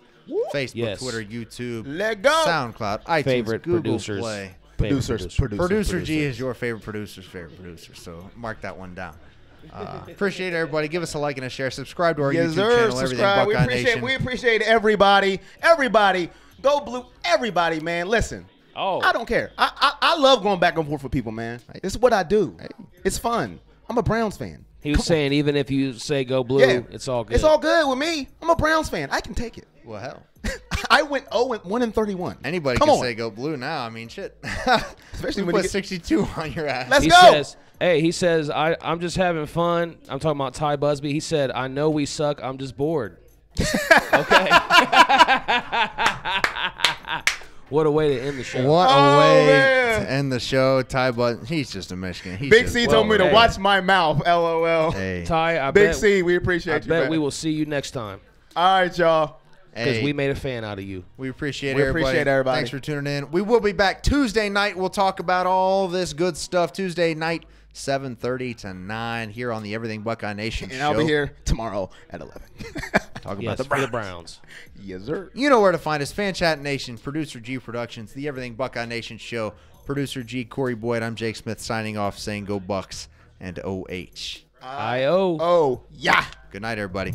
Facebook, Yes. Twitter, YouTube, Let go. SoundCloud, iTunes, Favorite Google producers. Play. Producers. Producer G is your favorite producer's favorite producer, so mark that one down. Appreciate everybody. Give us a like and a share. Subscribe to our Yes, YouTube sir. channel, Everything Subscribe. Buckeye Nation. We appreciate everybody. Everybody. Go Blue. Everybody, man. Listen. Oh. I don't care. I love going back and forth with people, man. This is what I do. It's fun. I'm a Browns fan. He was saying even if you say Go Blue, Yeah. it's all good. It's all good with me. I'm a Browns fan. I can take it. Well, hell. I went 0-1-31. Anybody Come can on. say go blue now. I mean, shit. Especially we when you put get- 62 on your ass. Let's He go. says, hey, he says, I'm just having fun. I'm talking about Ty Busby. He said, I know we suck. I'm just bored. Okay. What a way to end the show. What Oh, a way man. to end the show. Ty Button, he's just a Michigan. He's Big just, C well, told me to hey. watch my mouth. LOL. Hey, Ty, I Big bet, C, we I appreciate you. bet man. we will see you next time All right, y'all. because hey, we made a fan out of you. we appreciate We everybody. appreciate everybody. Thanks for tuning in. We will be back Tuesday night. We'll talk about all this good stuff Tuesday night, 7:30 to 9 here on the Everything Buckeye Nation And show. I'll be here tomorrow at 11. Talk Yes, about the for the Browns. Browns. Yes, sir. You know where to find us. Fan Chat Nation, Producer G Productions, the Everything Buckeye Nation show. Producer G, Corey Boyd. I'm Jake Smith signing off saying go Bucks and OH. I.O. Oh, yeah. Good night, everybody.